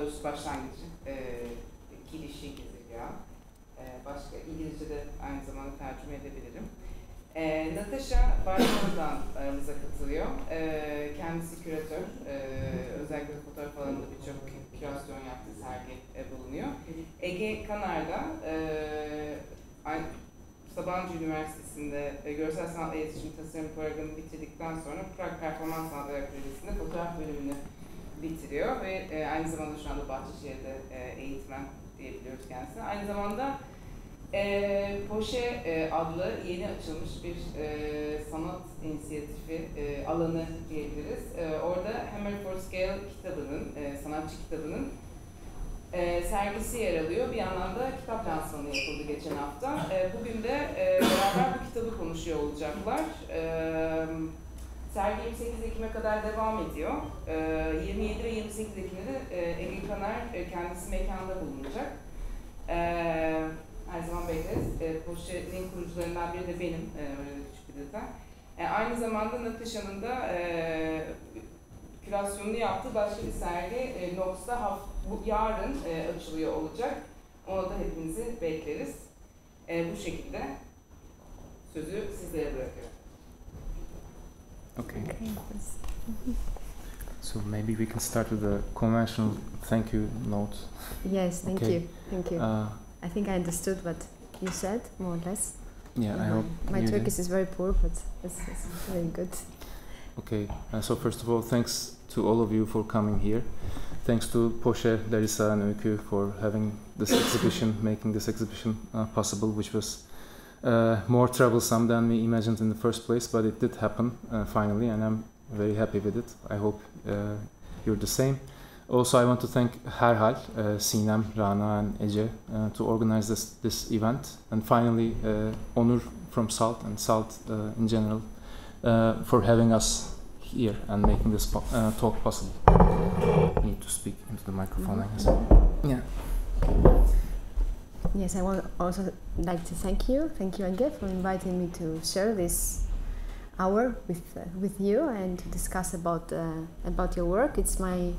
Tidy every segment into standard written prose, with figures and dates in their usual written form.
doğrusu başlangıcı, girişi gezegen. Başka İngilizce'de aynı zamanda tercüme edebilirim. Natasha Barcelona'dan aramıza katılıyor. Kendisi küratör, özellikle fotoğraf alanında birçok kürasyon yaptığı sergi bulunuyor. Ege Kanar'da Sabancı Üniversitesi'nde görsel sanat iletişim tasarım programını bitirdikten sonra Prag Performans Sanatları Akademisi'nde fotoğraf bölümünü bitiriyor ve aynı zamanda şu anda Bahçeşehir'de eğitmen diyebiliyoruz kendisine. Aynı zamanda Poşe adlı yeni açılmış bir sanat inisiyatifi alanı diyebiliriz. Orada Hammer for Scale kitabının, sanatçı kitabının sergisi yer alıyor. Bir yandan da kitap lansmanı yapıldı geçen hafta. Bugün de beraber bu kitabı konuşuyor olacaklar. Sergi 28 Ekim'e kadar devam ediyor. 27 ve 28 Ekim'de de Ege Kanar kendisi mekanda bulunacak. Her zaman bekleriz. Poşe'nin kurucularından biri de benim, öyle küçük bir detay. Aynı zamanda Natasha'nın da kürasyonunu yaptığı başka bir sergi Nox'ta yarın açılıyor olacak. Ona da hepinizi bekleriz. Bu şekilde sözü sizlere bırakıyorum. Okay. So maybe we can start with a conventional thank you note. Yes, thank okay. you. Thank you. I think I understood what you said, more or less. Yeah, I hope my Turkish is very poor, but it's very good. Okay, so first of all, thanks to all of you for coming here. Thanks to Poşe, Larissa and Öykü for having this exhibition, making this exhibition possible, which was more troublesome than we imagined in the first place, but it did happen finally, and I'm very happy with it. I hope you're the same. Also, I want to thank Herhal, Sinem, Rana and Ece to organize this event, and finally Onur from SALT and SALT in general for having us here and making this talk possible. You need to speak into the microphone, I guess. Yeah. Yes, I would also like to thank you Ege, for inviting me to share this hour with you and to discuss about your work. It's my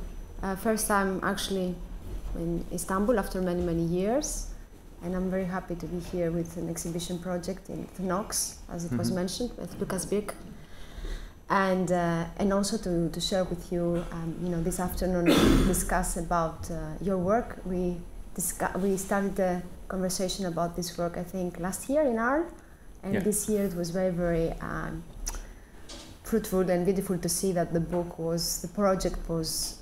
first time actually in Istanbul after many years, and I'm very happy to be here with an exhibition project in Nox, as it was mentioned, with Lucas Birk, and also to share with you, this afternoon to discuss about your work. We started a conversation about this work, I think, last year in Arles, and this year it was very fruitful and beautiful to see that the project was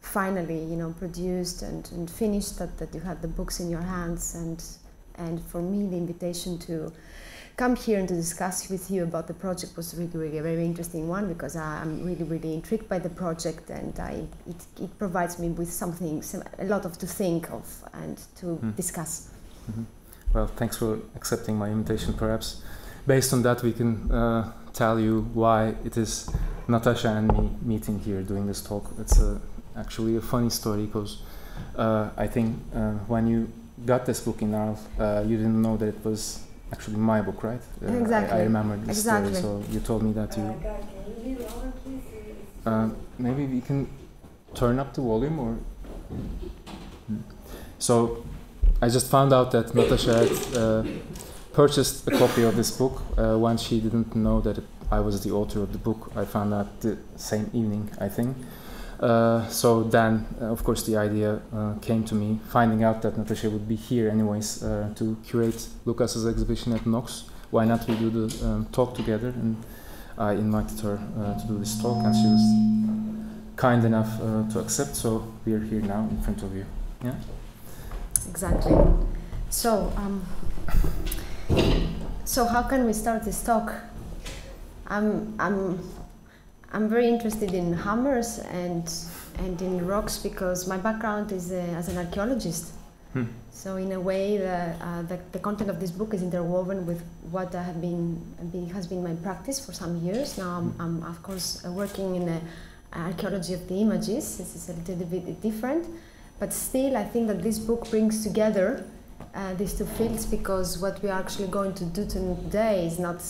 finally, produced and finished. That you had the books in your hands, and for me the invitation to come here and to discuss with you about the project was really a very interesting one, because I'm really intrigued by the project, and it provides me with a lot to think of and to discuss. Well, thanks for accepting my invitation. Perhaps based on that we can tell you why it is Natasha and me meeting here doing this talk. It's actually a funny story, because I think when you got this book in Arles, you didn't know that it was actually my book, right? Exactly. I remember this story, so you told me that you... maybe we can turn up the volume, or... So, I just found out that Natasha had purchased a copy of this book when she didn't know that I was the author of the book. I found out the same evening, I think. So then, of course, the idea came to me, finding out that Natasha would be here anyways to curate Lucas's exhibition at Nox. Why not we do the talk together? And I invited her to do this talk, and she was kind enough to accept. So we are here now in front of you. Yeah. Exactly. So, so how can we start this talk? I'm very interested in hammers and in rocks, because my background is as an archaeologist. So in a way, the content of this book is interwoven with what has been my practice for some years. Now I'm of course working in the archaeology of the images. This is a little bit different, but still I think that this book brings together these two fields, because what we are actually going to do today is not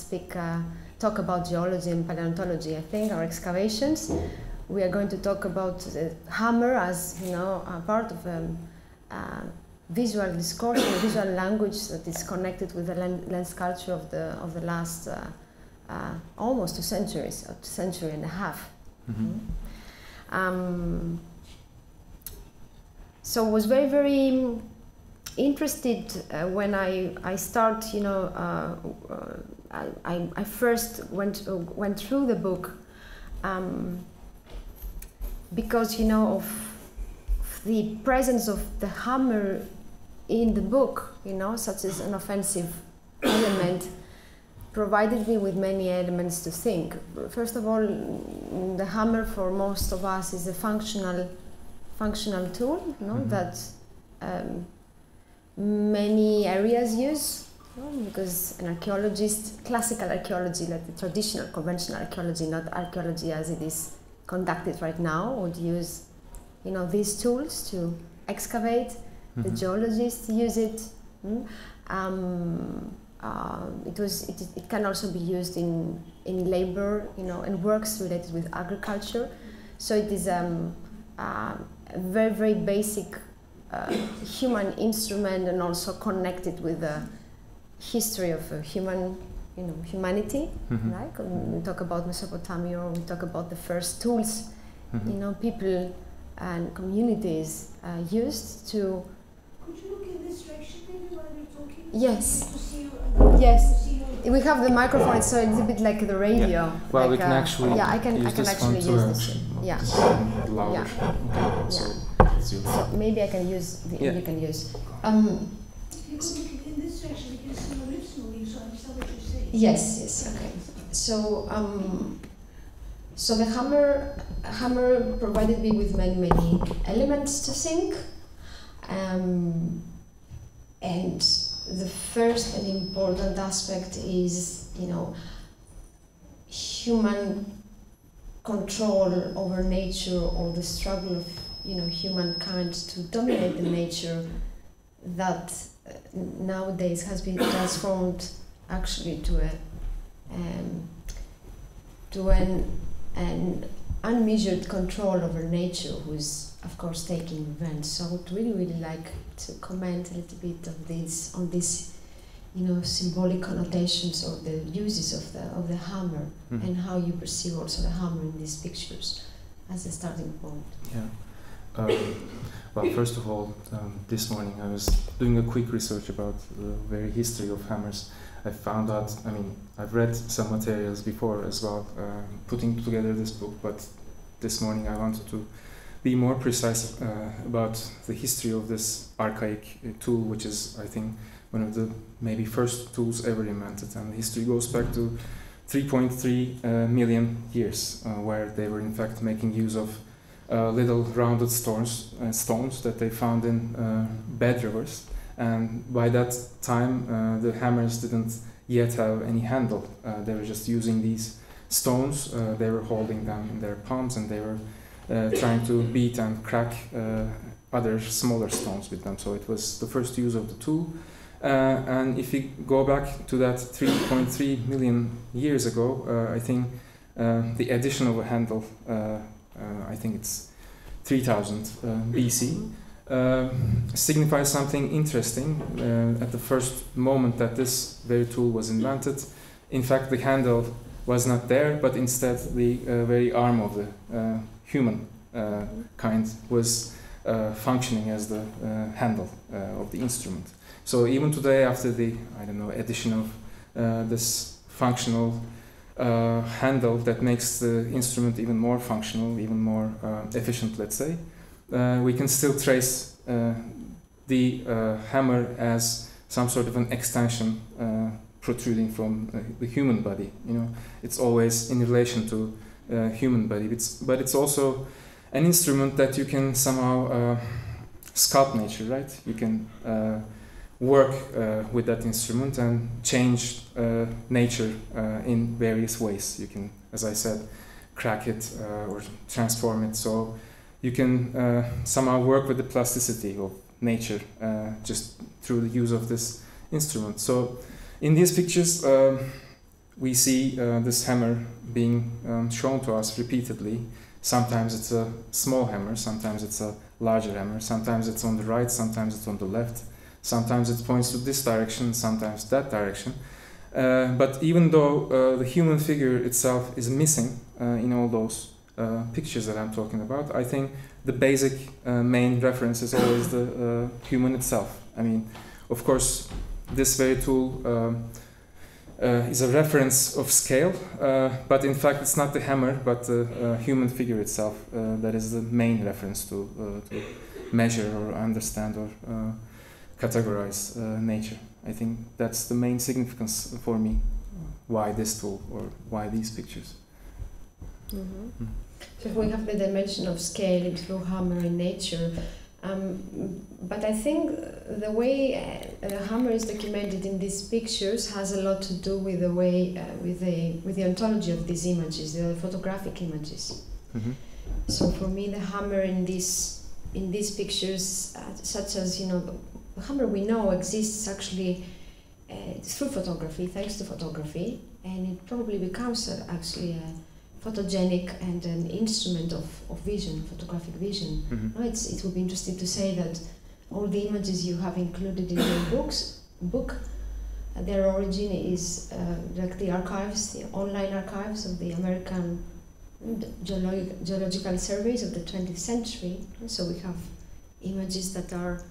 talk about geology and paleontology. I think our excavations we are going to talk about the hammer as, you know, a part of visual discourse and visual language that is connected with the lens culture of the last almost 2 centuries, or 1.5 centuries. So I was very, very interested when I start, you know, I first went through the book because, you know, of the presence of the hammer in the book, you know, such as an offensive element, provided me with many elements to think. First of all, the hammer for most of us is a functional tool, you know, that many areas use, you know, because an archaeologist, classical archaeology, like the traditional, conventional archaeology, not archaeology as it is conducted right now, would use, you know, these tools to excavate. The geologists use it. It can also be used in labor, you know, and works related with agriculture. So it is a very, very basic human instrument, and also connected with the history of humanity. Right? When we talk about Mesopotamia, or we talk about the first tools, you know, people and communities used to. Could you look in this direction maybe while you're talking? Yes. Yes. We have the microphone, so it's a bit like the radio. Yeah. Well, like, we can actually yeah, I can actually use this. Yeah. Louder. Yeah. So, so maybe I can use. You can use. If you could look in this direction, because some originally, so I understand what you're saying. Yes. Okay. So so the hammer provided me with many elements to think, and the first and important aspect is, you know, human control over nature, or the struggle of, you know, humankind to dominate the nature that nowadays has been transformed actually to an unmeasured control over nature, who's of course taking revenge. So I would really like to comment a little bit of this, on this, you know, symbolic connotations or the uses of the hammer, and how you perceive also the hammer in these pictures as a starting point. Yeah. Well, first of all, this morning I was doing a quick research about the very history of hammers. I found out, I mean, I've read some materials before as well, putting together this book, but this morning I wanted to be more precise about the history of this archaic tool, which is, I think, one of the maybe first tools ever invented. And the history goes back to 3.3 million years, where they were in fact making use of little rounded stones that they found in bed rivers. And by that time, the hammers didn't yet have any handle. They were just using these stones. They were holding them in their palms, and they were trying to beat and crack other smaller stones with them. So it was the first use of the tool. And if you go back to that 3.3 million years ago, I think the addition of a handle, I think it's 3000 BC, signifies something interesting. At the first moment that this very tool was invented, in fact the handle was not there, but instead the very arm of the human kind was functioning as the handle of the instrument. So even today, after the, I don't know, addition of this functional handle that makes the instrument even more functional, even more efficient, let's say, we can still trace the hammer as some sort of an extension protruding from the human body. You know, it's always in relation to human body. But it's also an instrument that you can somehow sculpt nature, right? You can work with that instrument and change nature in various ways. You can, as I said, crack it or transform it. So you can somehow work with the plasticity of nature just through the use of this instrument. So in these pictures we see this hammer being shown to us repeatedly Sometimes it's a small hammer, sometimes it's a larger hammer, sometimes it's on the right, sometimes it's on the left, sometimes it points to this direction, sometimes that direction. But even though the human figure itself is missing in all those pictures that I'm talking about, I think the basic main reference is always the human itself. I mean, of course, this very tool is a reference of scale, but in fact it's not the hammer, but the human figure itself that is the main reference to measure or understand or categorize nature. I think that's the main significance for me, why this tool or why these pictures. Mm-hmm. So we have the dimension of scale through hammer in nature, but I think the way the hammer is documented in these pictures has a lot to do with the way, with the ontology of these images, the photographic images. Mm-hmm. So for me, the hammer in these pictures, such as the hammer we know exists actually through photography, thanks to photography, and it probably becomes actually a photogenic and an instrument of vision, photographic vision. Mm-hmm. It would be interesting to say that all the images you have included in your book, their origin is like the archives, the online archives of the American geological surveys of the 20th century. So we have images that are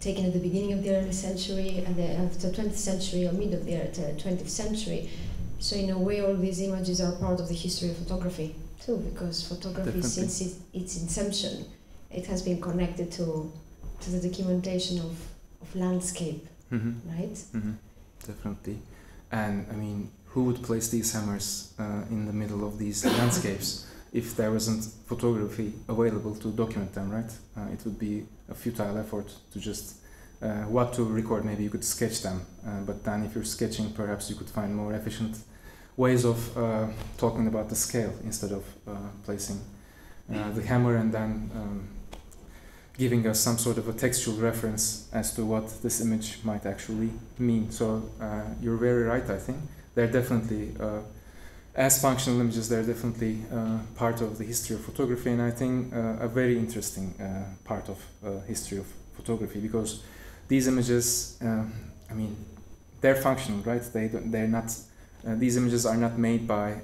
taken at the beginning of the early century and of the 20th century or mid of the 20th century. So in a way, all these images are part of the history of photography too, because photography, Definitely. since its inception, it has been connected to the documentation of landscape, Mm-hmm. right? Mm-hmm. Definitely. And I mean, who would place these hammers in the middle of these landscapes if there wasn't photography available to document them, right? It would be a futile effort to just what to record. Maybe you could sketch them, but then if you're sketching, perhaps you could find more efficient ways of talking about the scale instead of placing the hammer and then giving us some sort of a textual reference as to what this image might actually mean. So you're very right, I think. They're definitely, as functional images, they're definitely part of the history of photography, and I think a very interesting part of history of photography, because these images, I mean, they're functional, right? They're not. These images are not made by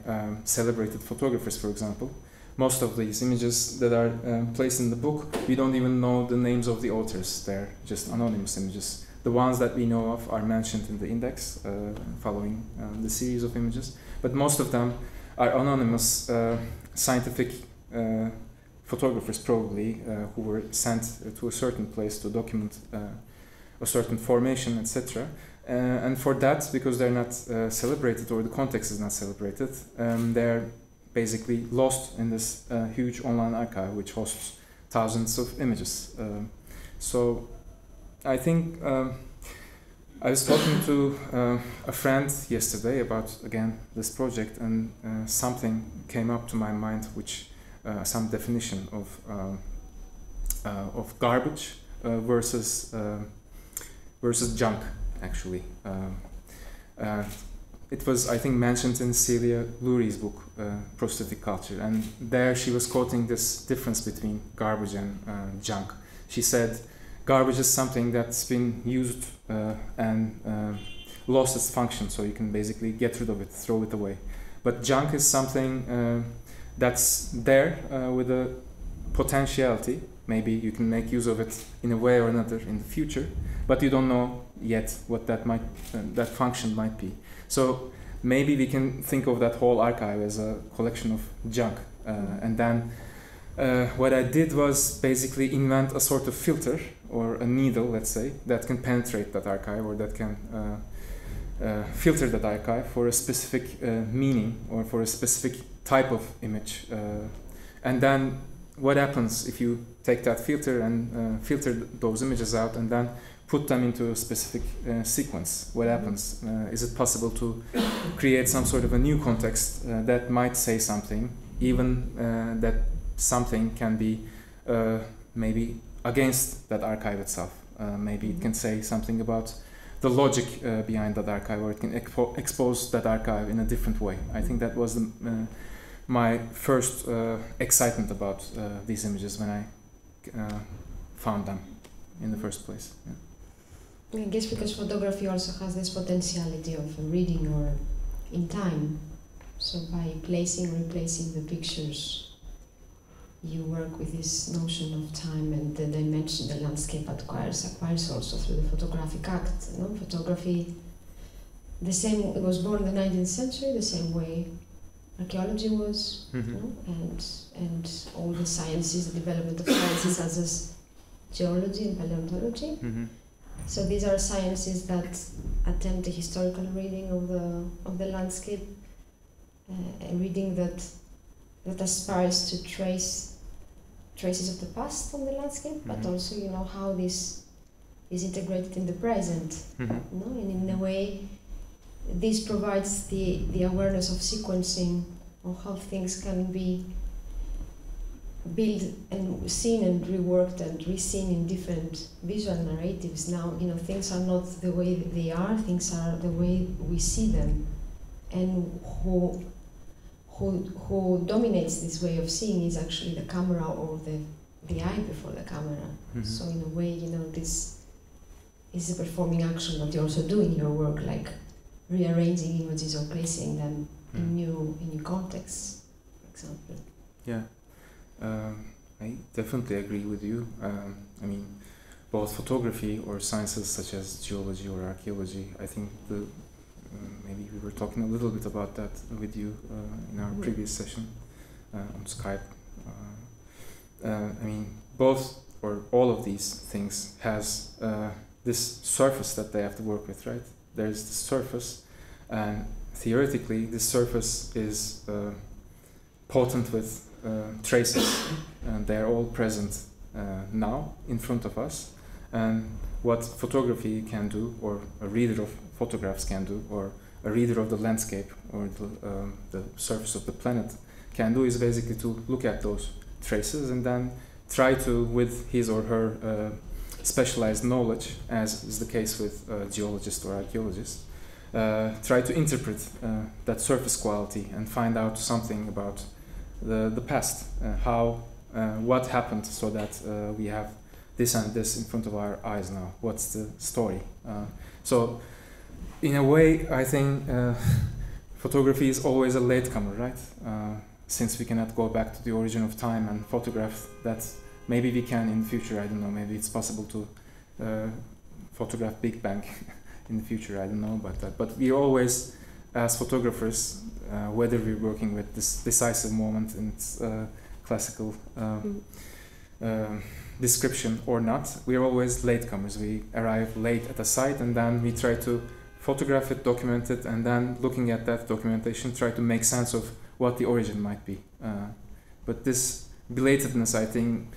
celebrated photographers, for example. Most of these images that are placed in the book, we don't even know the names of the authors. They're just anonymous images. The ones that we know of are mentioned in the index, following the series of images. But most of them are anonymous scientific photographers, probably, who were sent to a certain place to document a certain formation, etc. And for that, because they're not celebrated, or the context is not celebrated, they're basically lost in this huge online archive which hosts thousands of images. So I think I was talking to a friend yesterday about, again, this project, and something came up to my mind, which some definition of garbage versus junk, actually. It was, I think, mentioned in Celia Lurie's book, Prosthetic Culture, and there she was quoting this difference between garbage and junk. She said, garbage is something that's been used and lost its function, so you can basically get rid of it, throw it away. But junk is something that's there with a potentiality. Maybe you can make use of it in a way or another in the future, but you don't know yet what that function might be. So maybe we can think of that whole archive as a collection of junk. And then what I did was basically invent a sort of filter, or a needle, let's say, that can penetrate that archive, or that can filter that archive for a specific meaning, or for a specific type of image. And then what happens if you take that filter and filter those images out and then put them into a specific sequence? What happens? Is it possible to create some sort of a new context that might say something, even that something can be maybe against that archive itself? Maybe it can say something about the logic behind that archive, or it can expose that archive in a different way. I think that was my first excitement about these images when I found them in the first place. Yeah. I guess because photography also has this potentiality of reading or in time. So by replacing the pictures, you work with this notion of time and the dimension the landscape acquires also through the photographic act. You know? Photography, the same, it was born in the 19th century, the same way archaeology was, you know? and all the sciences, the development of sciences such as geology and paleontology. So these are sciences that attempt a historical reading of the landscape, a reading that aspires to traces of the past on the landscape, but also, you know, how this is integrated in the present. You know? And in a way, this provides the awareness of sequencing, of how things can be built and seen and reworked and re-seen in different visual narratives. Now, you know, things are not the way they are, things are the way we see them. And who dominates this way of seeing is actually the camera or the eye before the camera. So in a way, you know, this is a performing action that you also do in your work, like rearranging images or placing them in new contexts, for example. Yeah, I definitely agree with you. I mean, both photography or sciences such as geology or archaeology, I think maybe we were talking a little bit about that with you in our previous session on Skype. I mean, both or all of these things has this surface that they have to work with, right? There's the surface, and theoretically this surface is potent with traces, and they're all present now in front of us. And what photography can do, or a reader of photographs can do, or a reader of the landscape or the surface of the planet can do, is basically to look at those traces and then try to, with his or her specialized knowledge, as is the case with geologists or archaeologists, try to interpret that surface quality and find out something about the past, what happened so that we have this and this in front of our eyes now. What's the story? So in a way, I think photography is always a latecomer, right? Since we cannot go back to the origin of time and photograph that. Maybe we can in the future, I don't know, maybe it's possible to photograph Big Bang in the future, I don't know about that. But we always, as photographers, whether we're working with this decisive moment in its classical description or not, we're always latecomers. We arrive late at a site and then we try to photograph it, document it, and then looking at that documentation, try to make sense of what the origin might be. But this belatedness, I think,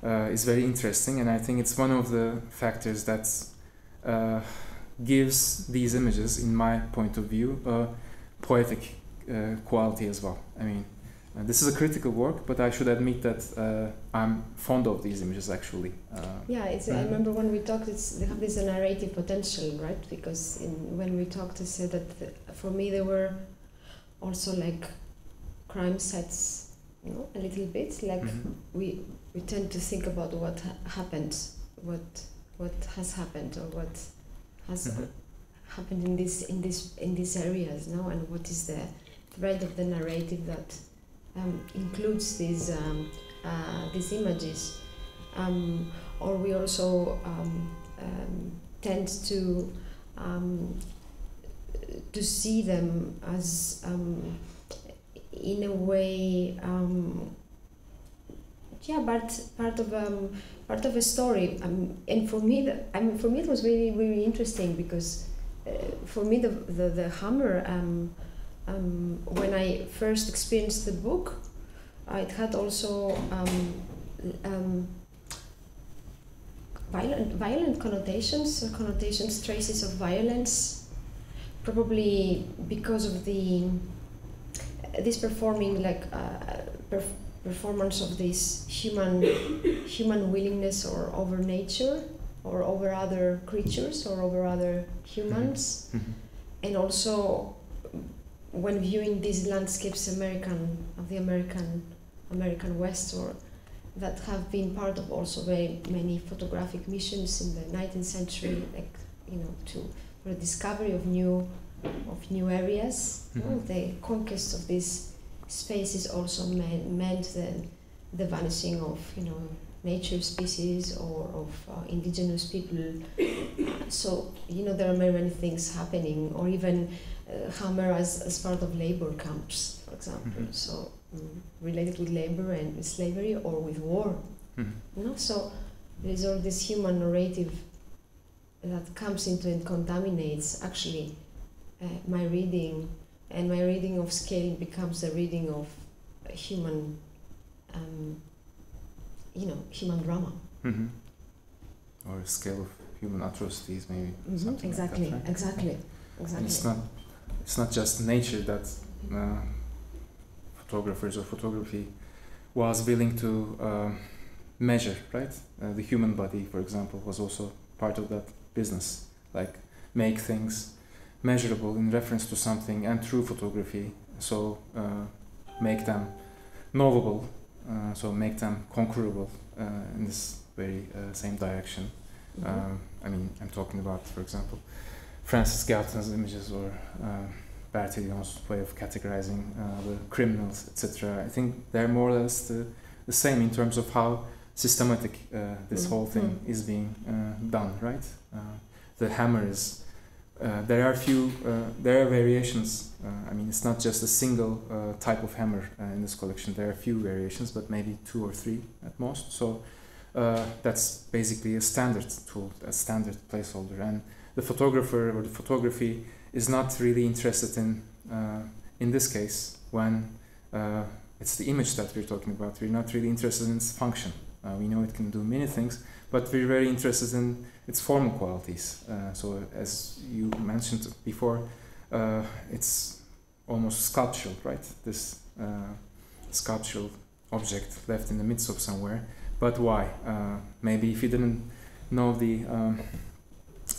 is very interesting, and I think it's one of the factors that gives these images, in my point of view, a poetic quality as well. I mean, this is a critical work, but I should admit that I'm fond of these images, actually. Yeah, I remember when we talked, they have this narrative potential, right? Because when we talked, I said that for me they were also like crime sets, you know, a little bit. Like we tend to think about what happened, what has happened, or what has happened in these areas, no? And what is the thread of the narrative that includes these images, or we also tend to see them as in a way, part of a story. And for me, it was really, really interesting because for me the hammer. When I first experienced the book, it had also violent connotations, traces of violence, probably because of this performing performance of this human willingness or over nature or over other creatures or over other humans, and also when viewing these landscapes of the American West, or that have been part of also very many photographic missions in the 19th century, like, you know, for the discovery of new areas. The conquest of these spaces also meant the vanishing of, you know, native species or of indigenous people. So, you know, there are many things happening, or even Hammer as part of labor camps, for example. So related with labor and with slavery or with war. You know, so there is all this human narrative that comes into and contaminates actually my reading, and my reading of scale becomes a reading of human, you know, human drama. Or a scale of human atrocities, maybe. Exactly, like that, right? Exactly. And it's not just nature that photographers or photography was willing to measure, right? The human body, for example, was also part of that business, like make things measurable in reference to something, and through photography, so make them knowable, so make them conquerable in this very same direction. I mean, I'm talking about, for example, Francis Galton's images, or Bertillon's way of categorizing the criminals, etc. I think they're more or less the same in terms of how systematic this whole thing is being done, right? The hammer is, there are variations. I mean, it's not just a single type of hammer in this collection. There are a few variations, but maybe 2 or 3 at most. So that's basically a standard tool, a standard placeholder. And the photographer or the photography is not really interested in this case, when it's the image that we're talking about. We're not really interested in its function. We know it can do many things, but we're very interested in its formal qualities. So as you mentioned before, it's almost sculptural, right? This sculptural object left in the midst of somewhere. But why? Maybe if you didn't know the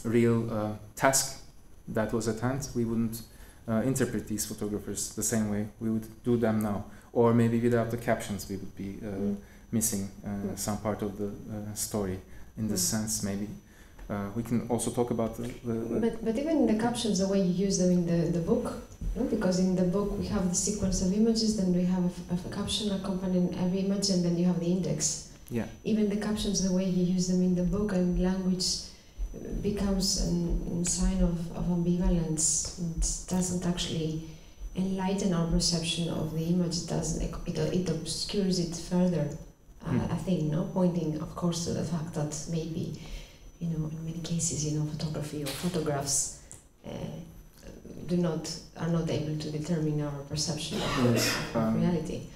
real task that was at hand, we wouldn't interpret these photographers the same way we would do them now. Or maybe without the captions, we would be missing some part of the story. In this sense, maybe we can also talk about But even in the captions, the way you use them in the book, no? Because in the book we have the sequence of images, then we have a caption accompanying every image, and then you have the index. Yeah. Even the captions, the way you use them in the book, and language becomes a sign of ambivalence. It doesn't actually enlighten our perception of the image. It obscures it further. I think, no, pointing, of course, to the fact that maybe, you know, in many cases, you know, photography or photographs are not able to determine our perception of reality.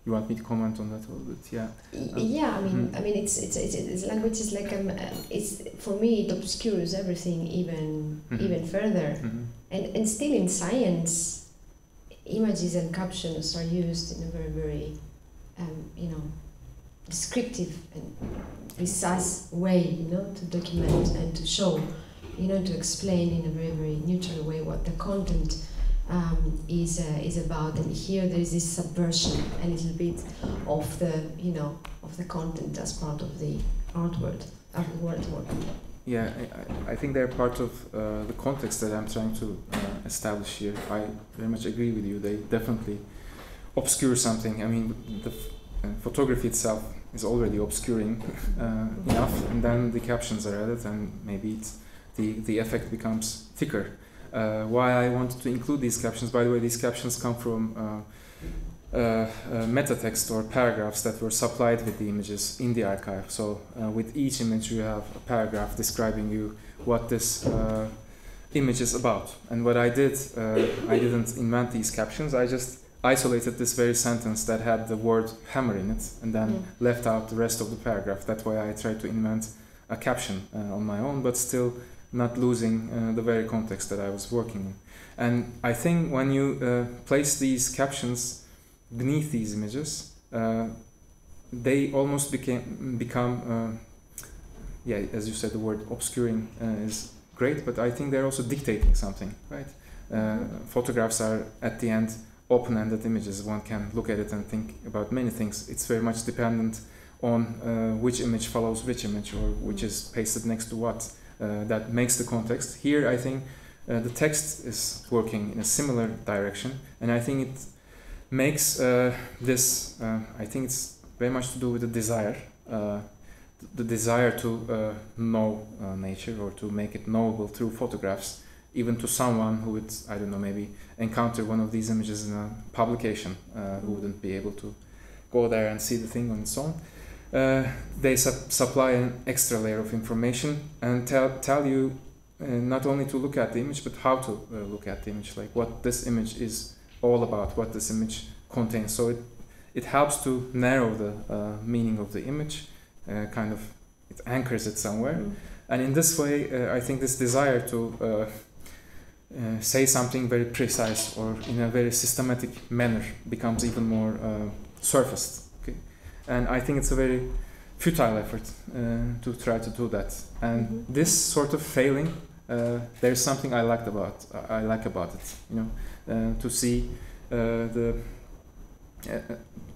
You want me to comment on that a little bit? Yeah. Yeah, I mean, it's language is like it's, for me, it obscures everything even further, and still in science, images and captions are used in a very you know, descriptive and precise way, you know, to document and to show, you know, to explain in a very neutral way what the content is about. And here there is this subversion a little bit of the, you know, of the content as part of the artwork. Yeah, I think they're part of the context that I'm trying to establish here. I very much agree with you. They definitely obscure something. I mean, the photography itself is already obscuring enough, and then the captions are added, and maybe the effect becomes thicker. Why I wanted to include these captions, by the way, these captions come from meta text or paragraphs that were supplied with the images in the archive. So with each image you have a paragraph describing you what this image is about. And what I did, I didn't invent these captions, I just isolated this very sentence that had the word hammer in it, and then left out the rest of the paragraph. That's why I tried to invent a caption on my own, but still not losing the very context that I was working in. And I think when you place these captions beneath these images, they almost become, yeah, as you said, the word obscuring is great, but I think they're also dictating something, right? Photographs are at the end open-ended images. One can look at it and think about many things. It's very much dependent on which image follows which image, or which is pasted next to what. That makes the context. Here I think the text is working in a similar direction, and I think it makes this, I think it's very much to do with the desire to know nature, or to make it knowable through photographs, even to someone who would, I don't know, maybe encounter one of these images in a publication, who wouldn't be able to go there and see the thing on its own. They supply an extra layer of information and tell you not only to look at the image, but how to look at the image, like what this image is all about, what this image contains. So it helps to narrow the meaning of the image, kind of it anchors it somewhere. And in this way, I think this desire to say something very precise or in a very systematic manner becomes even more surfaced. Okay? And I think it's a very futile effort to try to do that. And this sort of failing, there's something I like about it. You know, to see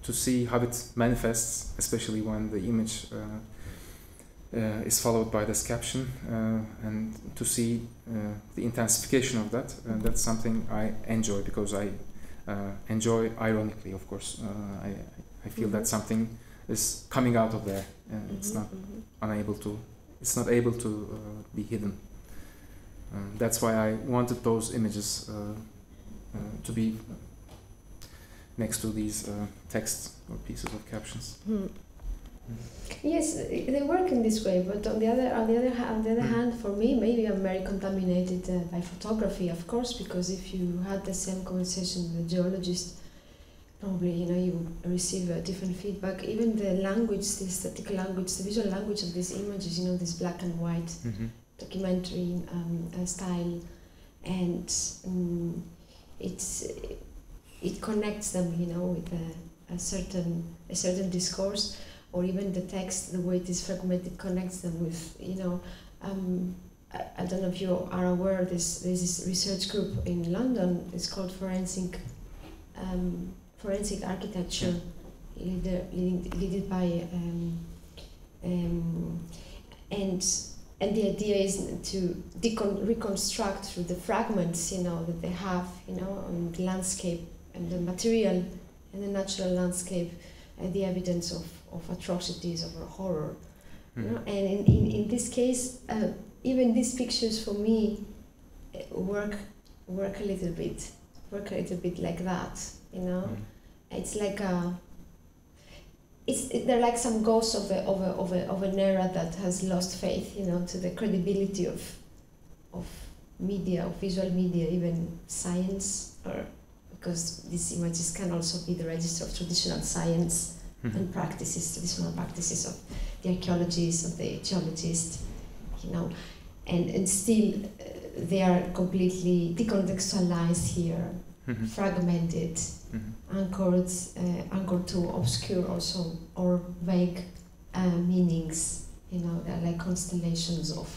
to see how it manifests, especially when the image is followed by this caption, and to see the intensification of that. That's something I enjoy, because I enjoy ironically, of course. I feel that something is coming out of there, and it's not able to be hidden. That's why I wanted those images to be next to these texts or pieces of captions. Yes, they work in this way, but on the other hand, for me, maybe I'm very contaminated by photography, of course, because if you had the same conversation with a geologist, probably you would receive a different feedback. Even the language, the aesthetic language, the visual language of these images, this black and white documentary style, and it connects them, with a certain discourse. Or even the text, the way it is fragmented, connects them with, I don't know if you are aware, there's this research group in London, it's called Forensic Architecture, led by, and the idea is to reconstruct through the fragments, that they have, on the landscape and the material and the natural landscape, the evidence of atrocities, of horror. And in this case, even these pictures for me work a little bit like that. It's like they're like some ghosts of an era that has lost faith, to the credibility of media, of visual media, even science, or because these images can also be the register of traditional science and traditional practices of the archaeologists, of the geologists, and still they are completely decontextualized here, fragmented, anchored to obscure also or vague meanings. They're like constellations of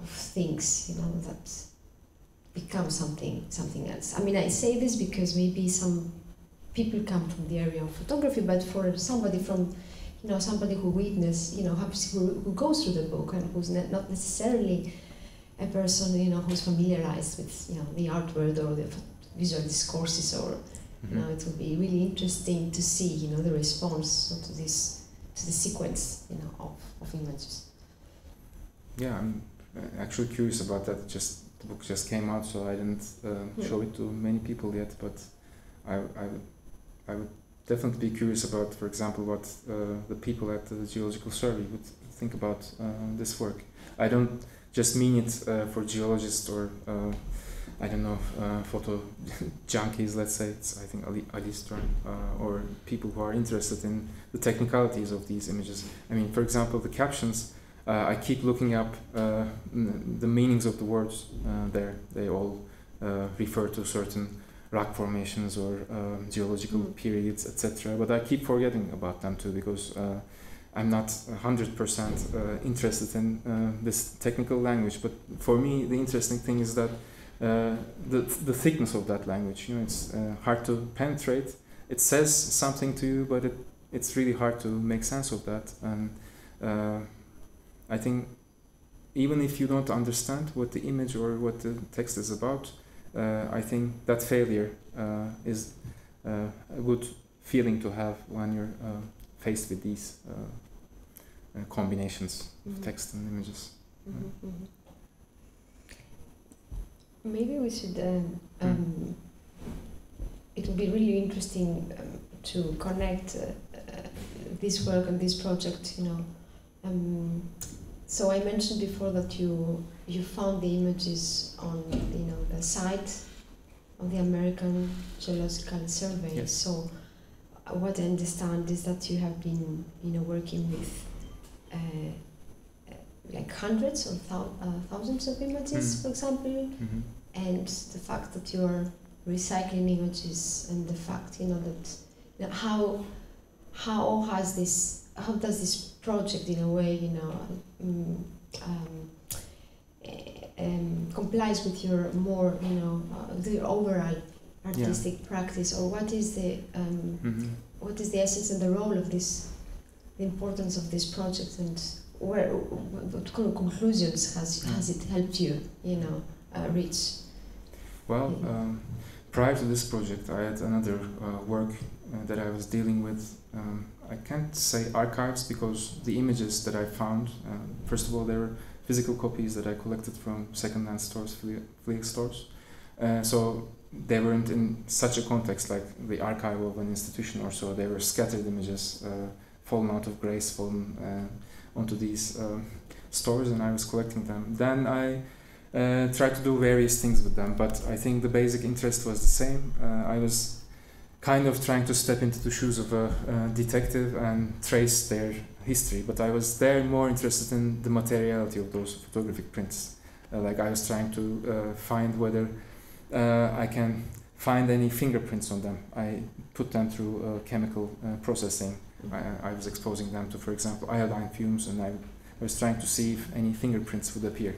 things, that become something else. I mean, I say this because maybe some people come from the area of photography, but for somebody from, somebody who witness, who goes through the book and who's not necessarily a person, who's familiarized with, the art world or the visual discourses, or, it will be really interesting to see, the response to the sequence, of images. Yeah, I'm actually curious about that. The book just came out, so I didn't show it to many people yet, but I would definitely be curious about, for example, what the people at the Geological Survey would think about this work. I don't just mean it for geologists or, I don't know, photo junkies, let's say. It's, I think, Ali's term, or people who are interested in the technicalities of these images. I mean, for example, the captions, I keep looking up the meanings of the words there. They all refer to certain rock formations or geological periods, etc. But I keep forgetting about them too, because I'm not 100% interested in this technical language, but for me the interesting thing is that the thickness of that language. You know, it's hard to penetrate. It says something to you, but it's really hard to make sense of that. And I think even if you don't understand what the image or what the text is about, I think that failure is a good feeling to have when you're faced with these combinations of text and images. Maybe we should. It would be really interesting to connect this work and this project. You know, so I mentioned before that you found the images on the site of the American Geological Survey. Yes. So what I understand is that you have been working with like hundreds or thousands of images, for example, and the fact that you are recycling images, and the fact that how does this project in a way complies with your more the overall artistic practice, or what is the essence and the role of this, the importance of this project, and what kind of conclusions has it helped you reach? Well, prior to this project, I had another work that I was dealing with. I can't say archives because the images that I found, first of all, they were physical copies that I collected from second-hand stores, flea stores. So they weren't in such a context like the archive of an institution or so. They were scattered images, fallen out of grace, fallen onto these stores, and I was collecting them. Then I tried to do various things with them, but I think the basic interest was the same. I was kind of trying to step into the shoes of a detective and trace their history, but I was there more interested in the materiality of those photographic prints. Like I was trying to find whether I can find any fingerprints on them. I put them through chemical processing. I was exposing them to, for example, iodine fumes, and I was trying to see if any fingerprints would appear.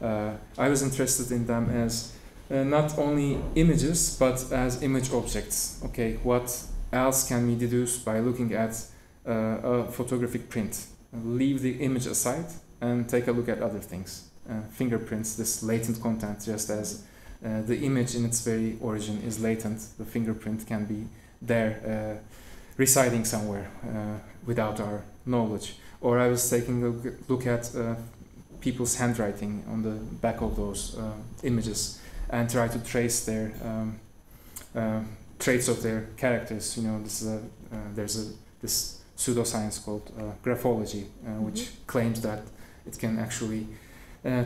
I was interested in them as not only images, but as image objects. Okay, what else can we deduce by looking at a photographic print? Leave the image aside and take a look at other things. Fingerprints, this latent content, just as the image in its very origin is latent, the fingerprint can be there, residing somewhere without our knowledge. Or I was taking a look at people's handwriting on the back of those images and try to trace their traits of their characters. You know, there's this pseudoscience called graphology, which claims that it can actually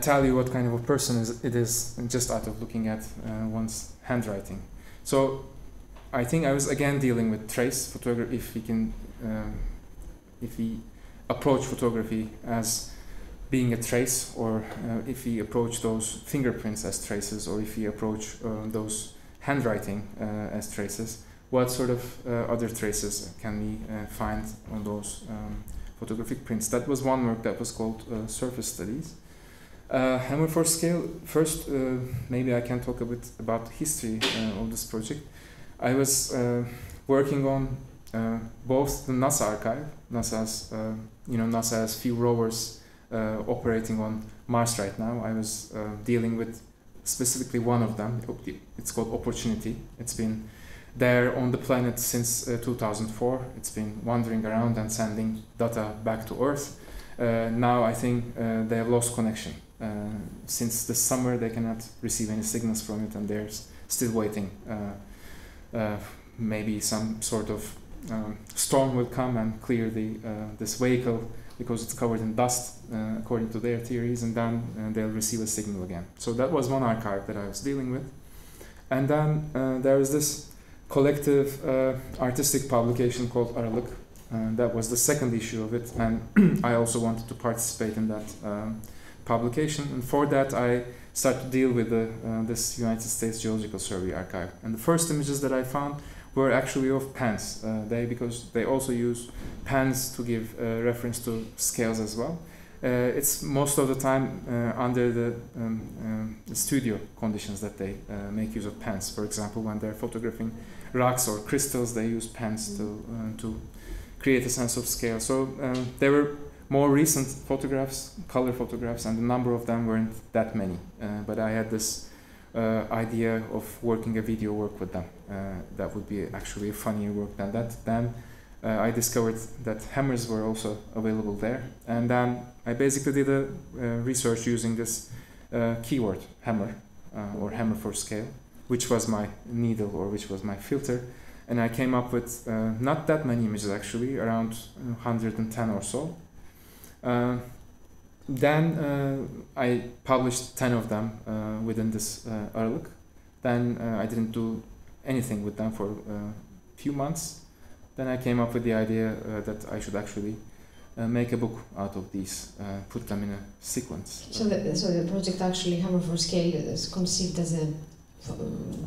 tell you what kind of a person it is just out of looking at one's handwriting. So I think I was again dealing with trace photography. If we approach photography as being a trace, or if we approach those fingerprints as traces, or if we approach those handwriting as traces, what sort of other traces can we find on those photographic prints? That was one work that was called Surface Studies. Hammer for Scale, first maybe I can talk a bit about the history of this project. I was working on both the NASA archive. NASA has few rovers operating on Mars right now. I was dealing with specifically one of them. It's called Opportunity. It's been there on the planet since 2004. It's been wandering around and sending data back to Earth. Now I think they have lost connection. Since this summer they cannot receive any signals from it, and they're still waiting. Maybe some sort of storm will come and clear this vehicle, because it's covered in dust, according to their theories, and then they'll receive a signal again. So that was one archive that I was dealing with. And then there is this collective artistic publication called Aralık. That was the second issue of it, and I also wanted to participate in that publication. And for that I started to deal with this United States Geological Survey archive. And the first images that I found were actually of pens. Because they also use pens to give reference to scales as well. It's most of the time under the studio conditions that they make use of pens. For example, when they're photographing rocks or crystals, they use pens to create a sense of scale. So there were more recent photographs, color photographs, and the number of them weren't that many. But I had this idea of working a video work with them. That would be actually a funnier work than that. Then I discovered that hammers were also available there, and then I basically did a research using this keyword, hammer, or hammer for scale, which was my needle or which was my filter, and I came up with not that many images actually, around 110 or so. Then I published 10 of them within this aralık. Then I didn't do anything with them for a few months. Then I came up with the idea that I should actually make a book out of these, put them in a sequence. So the project actually, Hammer for Scale, is conceived as a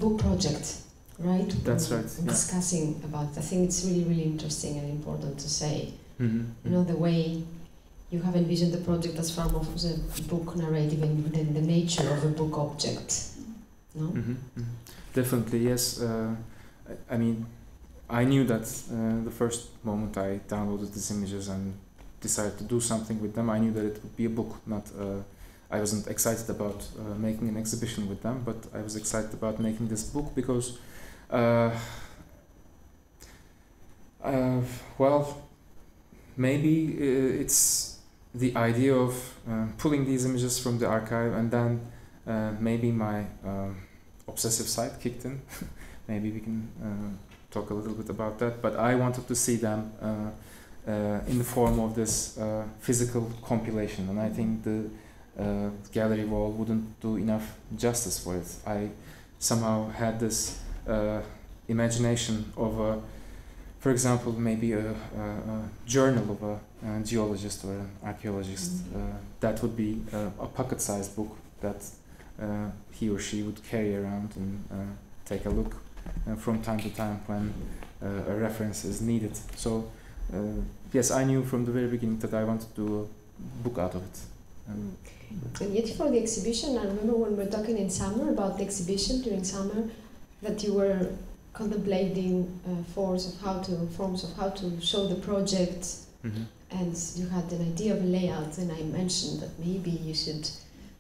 book project, right? That's right. Discussing about, I think it's really, really interesting and important to say, Mm-hmm. you know, the way you have envisioned the project as far more as a book narrative and the nature of a book object, no? Mm-hmm. Mm-hmm. Definitely, yes. I mean, I knew that the first moment I downloaded these images and decided to do something with them, I knew that it would be a book. Not, I wasn't excited about making an exhibition with them, but I was excited about making this book because, well, maybe it's the idea of pulling these images from the archive, and then maybe my obsessive side kicked in. Maybe we can talk a little bit about that, but I wanted to see them in the form of this physical compilation, and I think the gallery wall wouldn't do enough justice for it. I somehow had this imagination of for example, maybe a journal of a geologist or an archaeologist. That would be a pocket-sized book that he or she would carry around and take a look from time to time when a reference is needed. So yes, I knew from the very beginning that I wanted to do a book out of it. And yet for the exhibition, I remember when we were talking in summer about the exhibition during summer, that you were contemplating forms of how to show the project, mm-hmm. and you had an idea of a layout, and I mentioned that maybe you should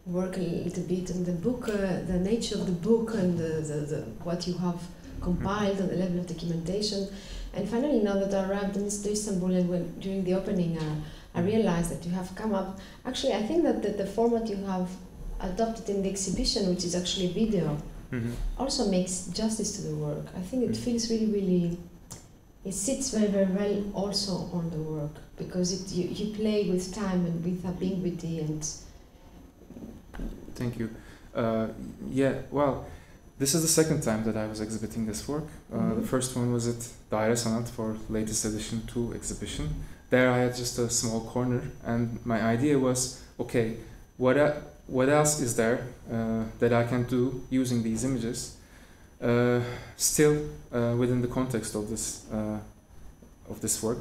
work a little bit on the book, the nature of the book, and the what you have compiled, and the level of documentation. And finally, now that I arrived in Istanbul, and during the opening, I realized that you have come up. Actually, I think that the format you have adopted in the exhibition, which is actually video, mm-hmm. also makes justice to the work. I think it feels really, really, it sits very, very well also on the work, because you play with time and with ambiguity and... Thank you. Yeah, well, this is the second time that I was exhibiting this work. Mm-hmm. The first one was at Daire Sanat for latest edition 2 exhibition. There I had just a small corner, and my idea was, okay, what else is there that I can do using these images, still within the context of this work,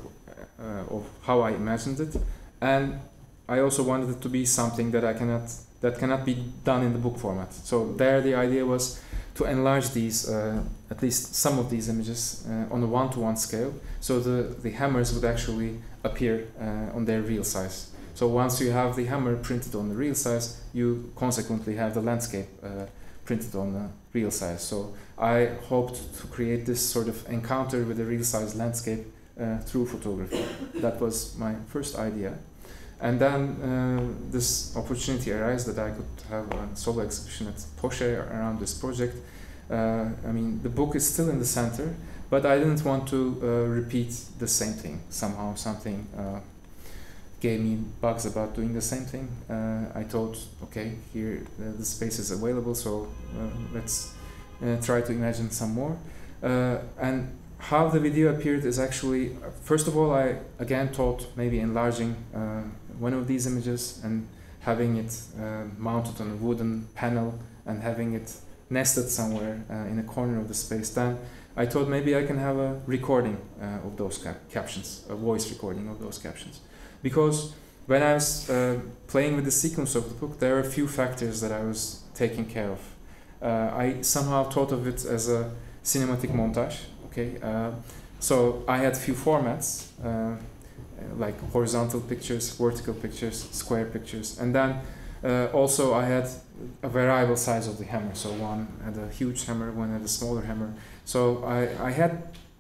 of how I imagined it, and I also wanted it to be something that cannot be done in the book format. So there the idea was to enlarge these, at least some of these images, on a 1-to-1 scale, so the hammers would actually appear on their real size. So once you have the hammer printed on the real size, you consequently have the landscape printed on the real size. So I hoped to create this sort of encounter with the real size landscape through photography. That was my first idea. And then this opportunity arose that I could have a solo exhibition at Poşe around this project. I mean, the book is still in the center, but I didn't want to repeat the same thing. Somehow something gave me bugs about doing the same thing. I thought, okay, here the space is available, so let's try to imagine some more. And how the video appeared is actually, first of all, I again thought maybe enlarging one of these images and having it mounted on a wooden panel and having it nested somewhere in a corner of the space, then I thought maybe I can have a recording of those captions, a voice recording of those captions. Because when I was playing with the sequence of the book, there are a few factors that I was taking care of. I somehow thought of it as a cinematic montage. Okay, so I had few formats, like horizontal pictures, vertical pictures, square pictures, and then also I had a variable size of the hammer. So one had a huge hammer, one had a smaller hammer. So I had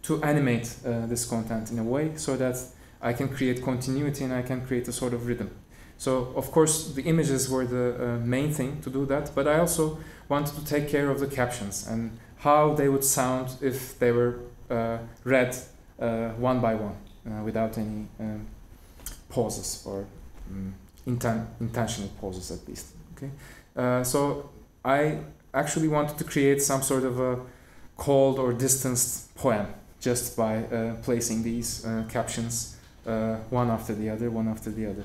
to animate this content in a way so that I can create continuity and I can create a sort of rhythm. So of course the images were the main thing to do that, but I also wanted to take care of the captions and how they would sound if they were read one by one without any pauses or intentional pauses at least. Okay, so I actually wanted to create some sort of a cold or distanced poem just by placing these captions one after the other, one after the other.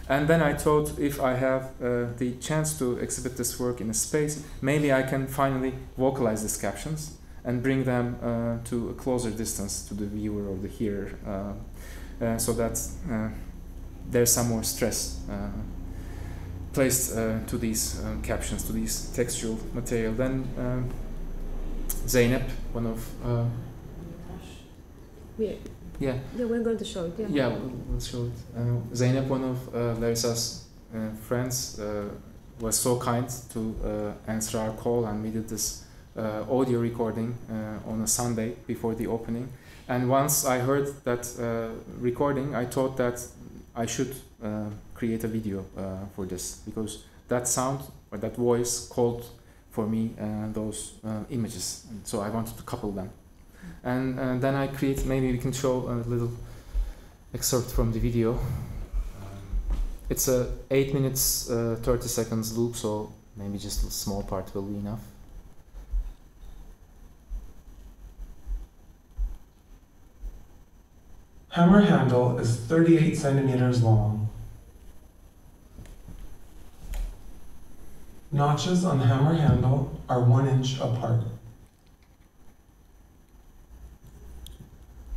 And then I thought if I have the chance to exhibit this work in a space, maybe I can finally vocalize these captions and bring them to a closer distance to the viewer or the hearer, so that there's some more stress placed to these captions, to these textual material. Then Zeynep, one of yeah, we're going to show it. Yeah, we'll show it. Zeynep, one of Larissa's friends, was so kind to answer our call, and we did this audio recording on a Sunday before the opening. And once I heard that recording, I thought that I should create a video for this, because that sound or that voice called for me those images. And so I wanted to couple them. And then I create, maybe we can show a little excerpt from the video. It's a 8 minutes 30 seconds loop, so maybe just a small part will be enough. Hammer handle is 38 centimeters long. Notches on hammer handle are 1 inch apart.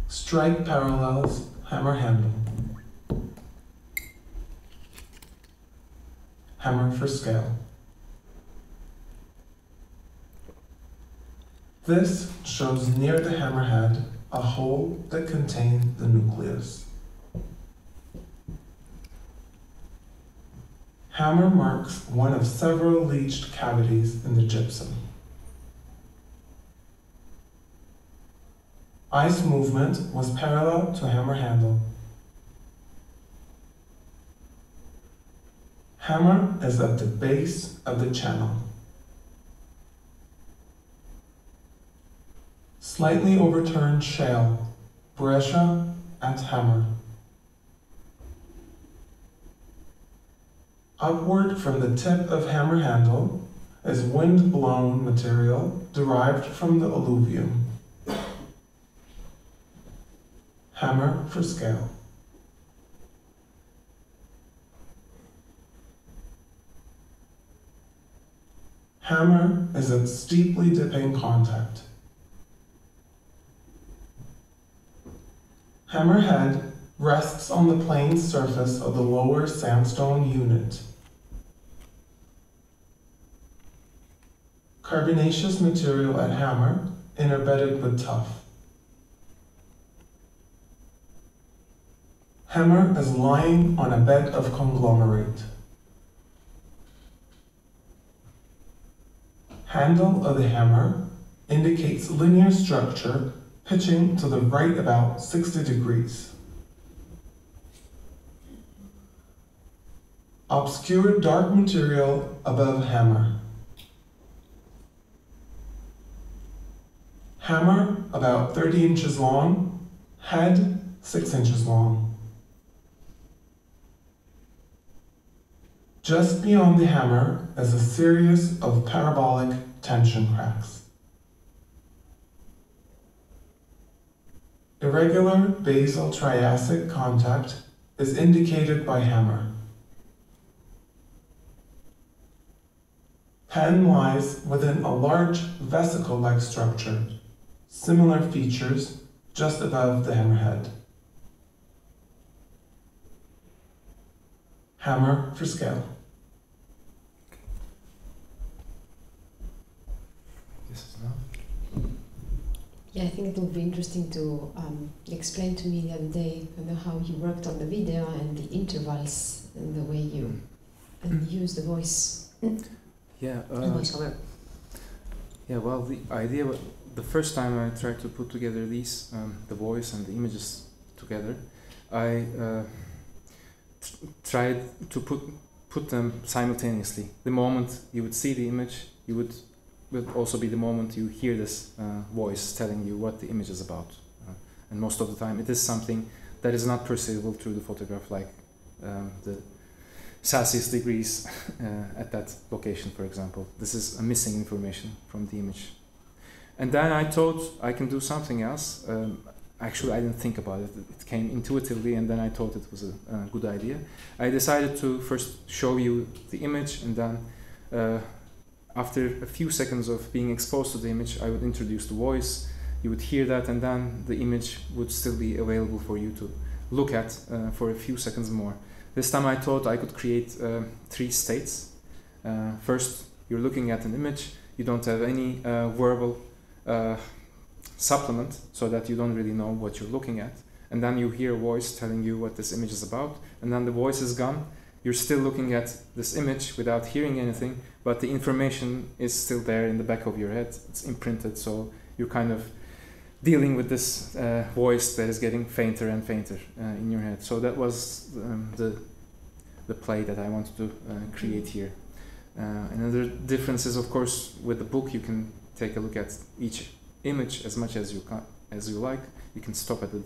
Strike parallels hammer handle. Hammer for scale. This shows near the hammerhead a hole that contains the nucleus. Hammer marks one of several leached cavities in the gypsum. Ice movement was parallel to hammer handle. Hammer is at the base of the channel. Slightly overturned shale, brescia at hammer. Upward from the tip of hammer handle is wind-blown material derived from the alluvium. Hammer for scale. Hammer is at steeply dipping contact. Hammerhead rests on the plane surface of the lower sandstone unit. Carbonaceous material at hammer interbedded with tuff. Hammer is lying on a bed of conglomerate. Handle of the hammer indicates linear structure pitching to the right about 60 degrees. Obscure dark material above hammer. Hammer about 30 inches long, head 6 inches long. Just beyond the hammer is a series of parabolic tension cracks. Irregular basal Triassic contact is indicated by hammer. pen lies within a large vesicle-like structure, similar features just above the hammerhead. Hammer for scale. This is enough. Yeah, I think it would be interesting to explain to me the other day how you worked on the video and the intervals and the way you use the voice. Yeah. The voiceover. Yeah. Well, the idea, the first time I tried to put together these, the voice and the images together, I tried to put them simultaneously. The moment you would see the image, would also be the moment you hear this voice telling you what the image is about. And most of the time it is something that is not perceivable through the photograph, like the Celsius degrees at that location, for example. This is a missing information from the image. And then I thought I can do something else. Actually, I didn't think about it. It came intuitively, and then I thought it was a good idea. I decided to first show you the image, and then after a few seconds of being exposed to the image, I would introduce the voice. You would hear that, and then the image would still be available for you to look at for a few seconds more. This time I thought I could create 3 states. First, you're looking at an image. You don't have any verbal supplement, so that you don't really know what you're looking at. And then you hear a voice telling you what this image is about, and then the voice is gone. You're still looking at this image without hearing anything, but the information is still there in the back of your head. It's imprinted, so you're kind of dealing with this voice that is getting fainter and fainter in your head. So that was the play that I wanted to create here. Another difference is, of course, with the book you can take a look at each image as much as you like. You can stop at the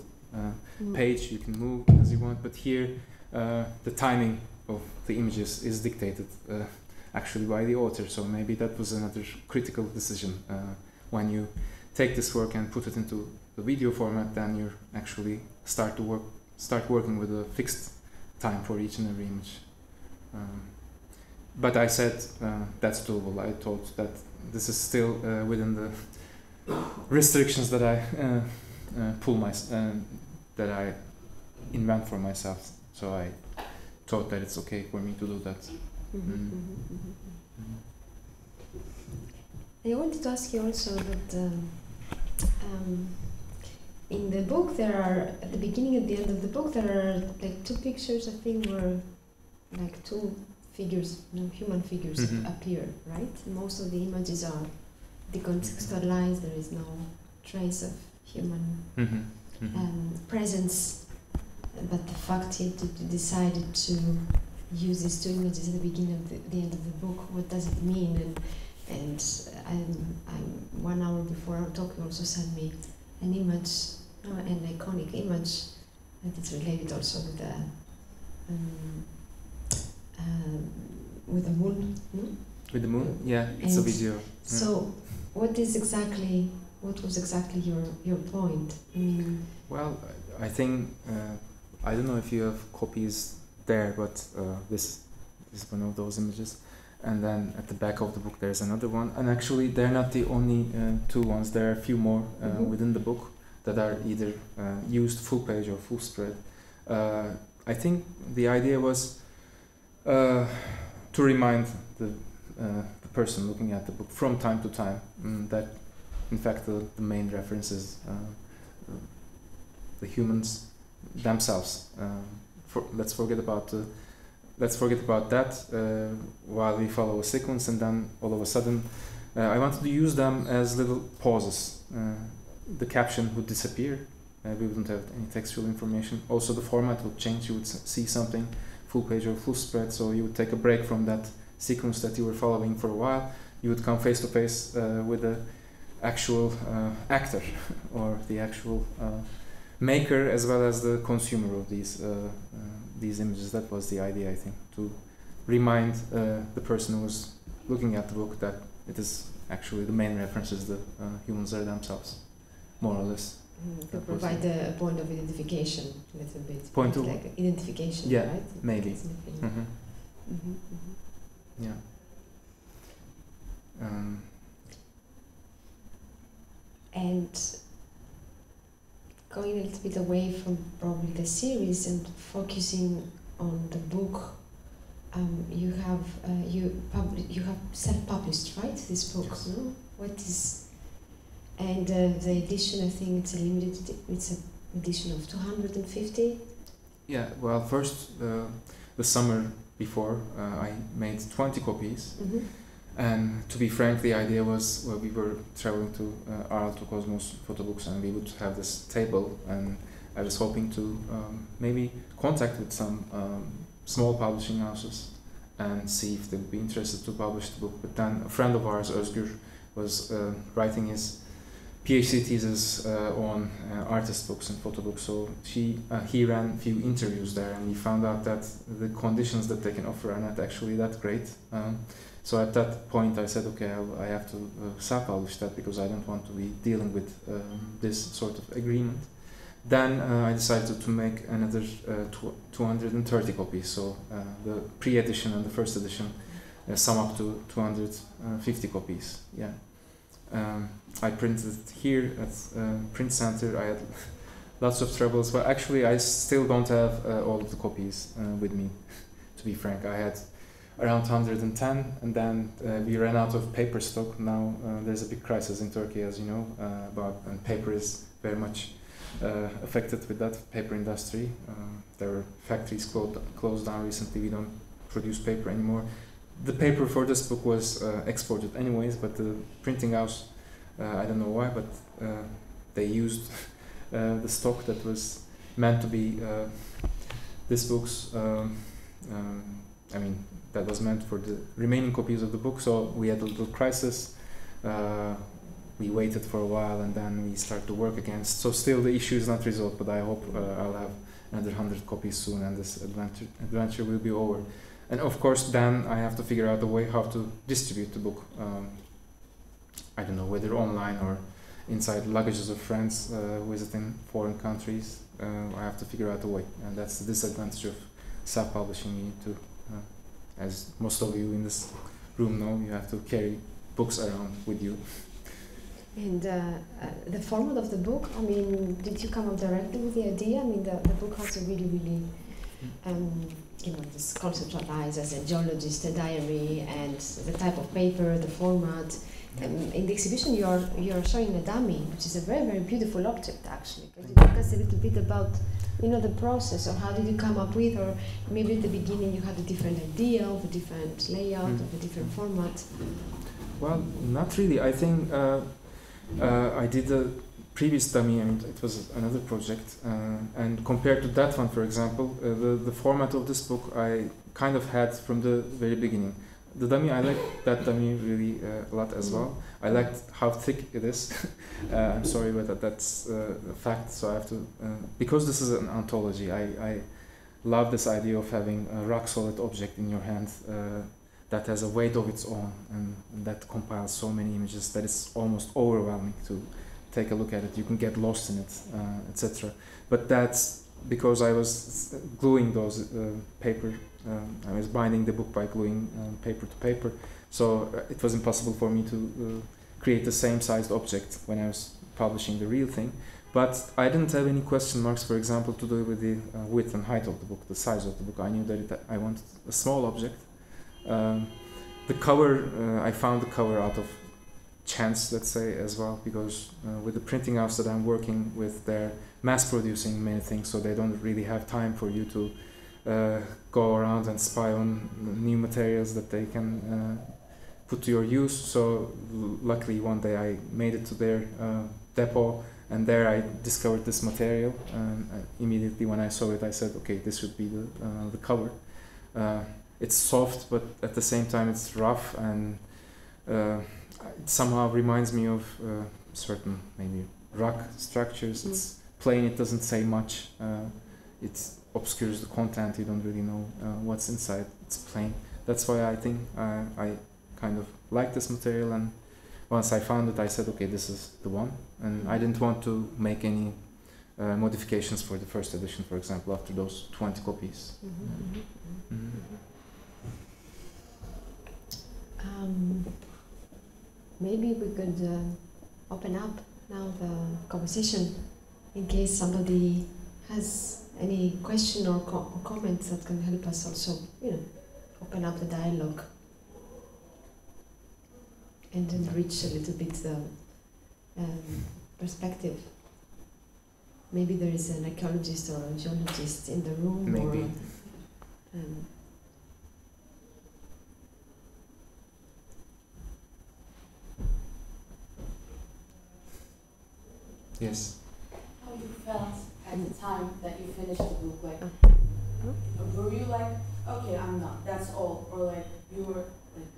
page, you can move as you want, but here the timing of the images is dictated actually by the author, so maybe that was another critical decision. When you take this work and put it into the video format, then you actually start working with a fixed time for each and every image. But I said that's doable. I thought that this is still within the restrictions that I that I invent for myself. So I thought that it's okay for me to do that. I wanted to ask you also that in the book there are, at the beginning and the end of the book, there are like 2 pictures, I think, where like 2 figures, human figures appear, right? Most of the images are decontextualized, there is no trace of human presence, but the fact that you decided to use these 2 images at the beginning and the end of the book, what does it mean? And I'm 1 hour before our talk, you also sent me an image, an iconic image, and it's related also with the moon. With the moon? Yeah, it's a video. So, what was exactly your point? I mean, well, I think I don't know if you have copies there, but this is one of those images. And then at the back of the book there's another one, and actually they're not the only 2 ones. There are a few more within the book that are either used full page or full spread. I think the idea was to remind the person looking at the book from time to time that in fact the main reference is the humans themselves. Let's forget about that while we follow a sequence, and then all of a sudden I wanted to use them as little pauses. The caption would disappear, we wouldn't have any textual information. Also the format would change, you would see something full page or full spread, so you would take a break from that sequence that you were following for a while. You would come face to face with the actual actor or the actual maker as well as the consumer of these images. That was the idea, I think, to remind the person who was looking at the book that it is actually the main reference is the humans are themselves, more or less. To provide a point of identification, a little bit. Point of like identification, yeah, right? maybe. Yeah. And going a little bit away from probably the series and focusing on the book, you have self-published, right? This book, yes. no? What is, and the edition, I think it's a limited. It's an edition of 250. Yeah. Well, first the summer before I made 20 copies. Mm-hmm. And to be frank, the idea was, well, we were traveling to Aral to Cosmos Photobooks, and we would have this table, and I was hoping to maybe contact with some small publishing houses and see if they would be interested to publish the book. But then a friend of ours, Özgür, was writing his PhD thesis on artist books and photo books, so he ran a few interviews there, and he found out that the conditions that they can offer are not actually that great. So at that point I said, okay, I have to self-publish that because I don't want to be dealing with this sort of agreement. Then I decided to make another 230 copies, so the pre-edition and the first edition sum up to 250 copies. Yeah. I printed it here at Print Center. I had lots of troubles, but actually I still don't have all of the copies with me, to be frank. I had around 110, and then we ran out of paper stock. Now there's a big crisis in Turkey, as you know, and paper is very much affected with that paper industry. There were factories closed down recently. We don't produce paper anymore. The paper for this book was exported anyways, but the printing house, I don't know why, but they used the stock that was meant to be this book's, I mean, that was meant for the remaining copies of the book, so we had a little crisis. We waited for a while and then we started to work again. So still the issue is not resolved, but I hope I'll have another 100 copies soon and this adventure will be over. And of course then I have to figure out a way how to distribute the book. I don't know, whether online or inside luggages of friends visiting foreign countries. I have to figure out a way, and that's the disadvantage of self-publishing. You need to, as most of you in this room know, you have to carry books around with you. And the format of the book, I mean, did you come up directly with the idea? I mean, the book has a really, you know, this conceptualized as a geologist, a diary, and the type of paper, the format. In the exhibition, you're showing a dummy, which is a very, very beautiful object, actually. Could you tell us a little bit about, you know, the process, or how did you come up with, or maybe at the beginning you had a different idea of a different layout, of a different format? Well, not really. I think I did a previous dummy, and it was another project. And compared to that one, for example, the format of this book I kind of had from the very beginning. The dummy, I liked that dummy really a lot as well. I liked how thick it is. I'm sorry, but that's a fact. So I have to, because this is an anthology, I love this idea of having a rock-solid object in your hand that has a weight of its own, and that compiles so many images that it's almost overwhelming to take a look at it. You can get lost in it, etc. But that's because I was gluing those paper. I was binding the book by gluing paper to paper, so it was impossible for me to create the same sized object when I was publishing the real thing. But I didn't have any question marks, for example, to do with the width and height of the book, the size of the book. I knew that I wanted a small object. The cover, I found the cover out of chance, let's say, as well, because with the printing house that I'm working with, they're mass producing many things, so they don't really have time for you to go around and spy on new materials that they can put to your use. So luckily one day I made it to their depot, and there I discovered this material, and immediately when I saw it I said, okay, this should be the cover. It's soft, but at the same time it's rough, and it somehow reminds me of certain maybe rock structures. It's plain, it doesn't say much, it obscures the content, you don't really know what's inside, it's plain. That's why I think I kind of like this material, and once I found it I said, okay, this is the one, and I didn't want to make any modifications for the first edition, for example, after those 20 copies. maybe we could open up now the conversation in case somebody has any question or comments that can help us also, open up the dialogue and enrich a little bit the perspective. Maybe there is an archaeologist or a geologist in the room. Maybe. Or, Yes. How you felt at the time that you finished the book? Like, were you like, okay, I'm done, that's all, or like you were like,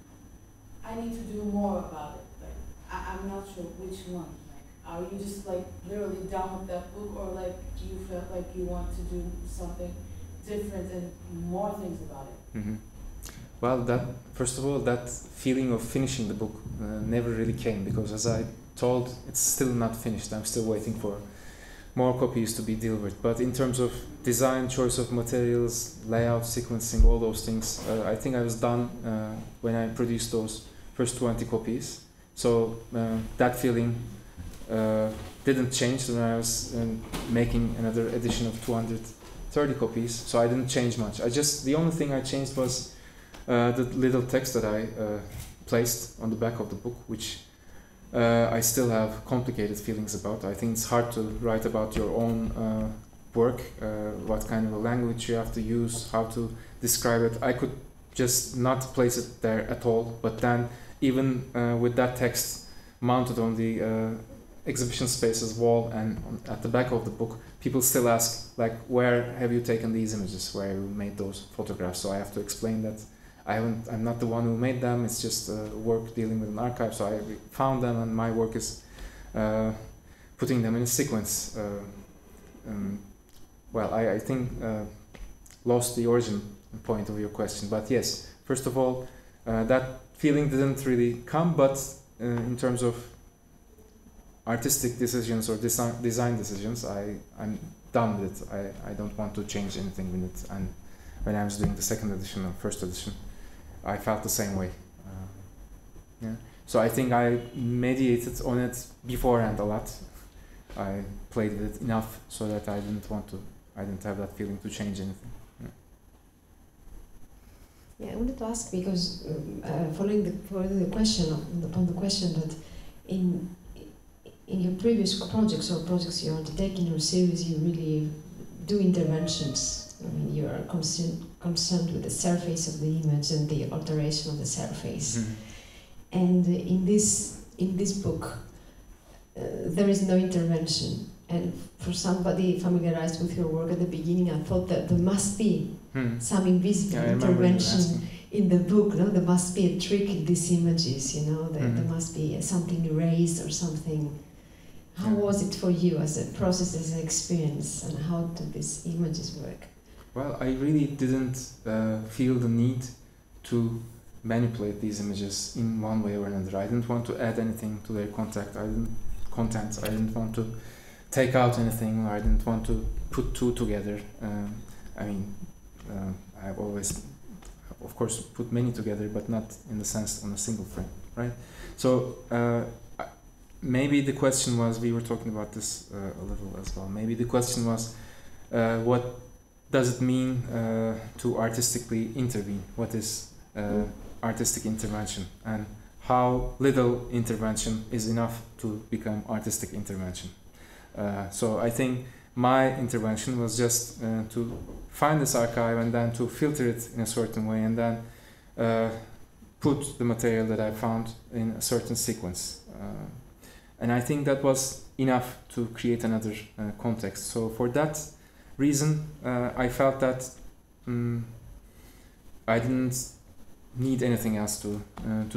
I need to do more about it. Like, I'm not sure which one. Like, are you just like literally done with that book, or like do you feel like you want to do something different and more things about it? Mm-hmm. Well, first of all, that feeling of finishing the book never really came, because as I told, it's still not finished. I'm still waiting for more copies to be delivered. But in terms of design, choice of materials, layout, sequencing, all those things, I think I was done when I produced those first 20 copies. So that feeling didn't change when I was making another edition of 230 copies. So I didn't change much. The only thing I changed was the little text that I placed on the back of the book, which I still have complicated feelings about. I think it's hard to write about your own work, what kind of a language you have to use, how to describe it. I could just not place it there at all, but then even with that text mounted on the exhibition spaces wall and at the back of the book, people still ask, like, where have you taken these images, where you made those photographs? So I have to explain that I'm not the one who made them, it's just work dealing with an archive, so I found them and my work is putting them in a sequence. I think lost the origin point of your question, but yes, first of all, that feeling didn't really come, but in terms of artistic decisions or design decisions, I'm done with it. I don't want to change anything with it, and when I was doing the second edition or first edition, I felt the same way. So I think I mediated on it beforehand a lot. I played with it enough so that I didn't have that feeling to change anything. Yeah, I wanted to ask, because following the question upon the question that in your previous projects or projects you're undertaking or series, you really do interventions. I mean, you are concerned with the surface of the image and the alteration of the surface. Mm-hmm. And in this book, there is no intervention. And for somebody familiarized with your work at the beginning, I thought that there must be some invisible intervention in the book. No? There must be a trick in these images. There must be something erased or something. How was it for you as a process, as an experience, and how do these images work? Well, I really didn't feel the need to manipulate these images in one way or another. I didn't want to add anything to their content. I didn't want to take out anything, or I didn't want to put two together. I've always, of course, put many together, but not in the sense on a single frame, right? So maybe the question was, we were talking about this a little as well. Maybe the question was, what does it mean to artistically intervene? What is artistic intervention, and how little intervention is enough to become artistic intervention? So I think my intervention was just to find this archive and then to filter it in a certain way, and then put the material that I found in a certain sequence. And I think that was enough to create another context. So for that reason, I felt that I didn't need anything else to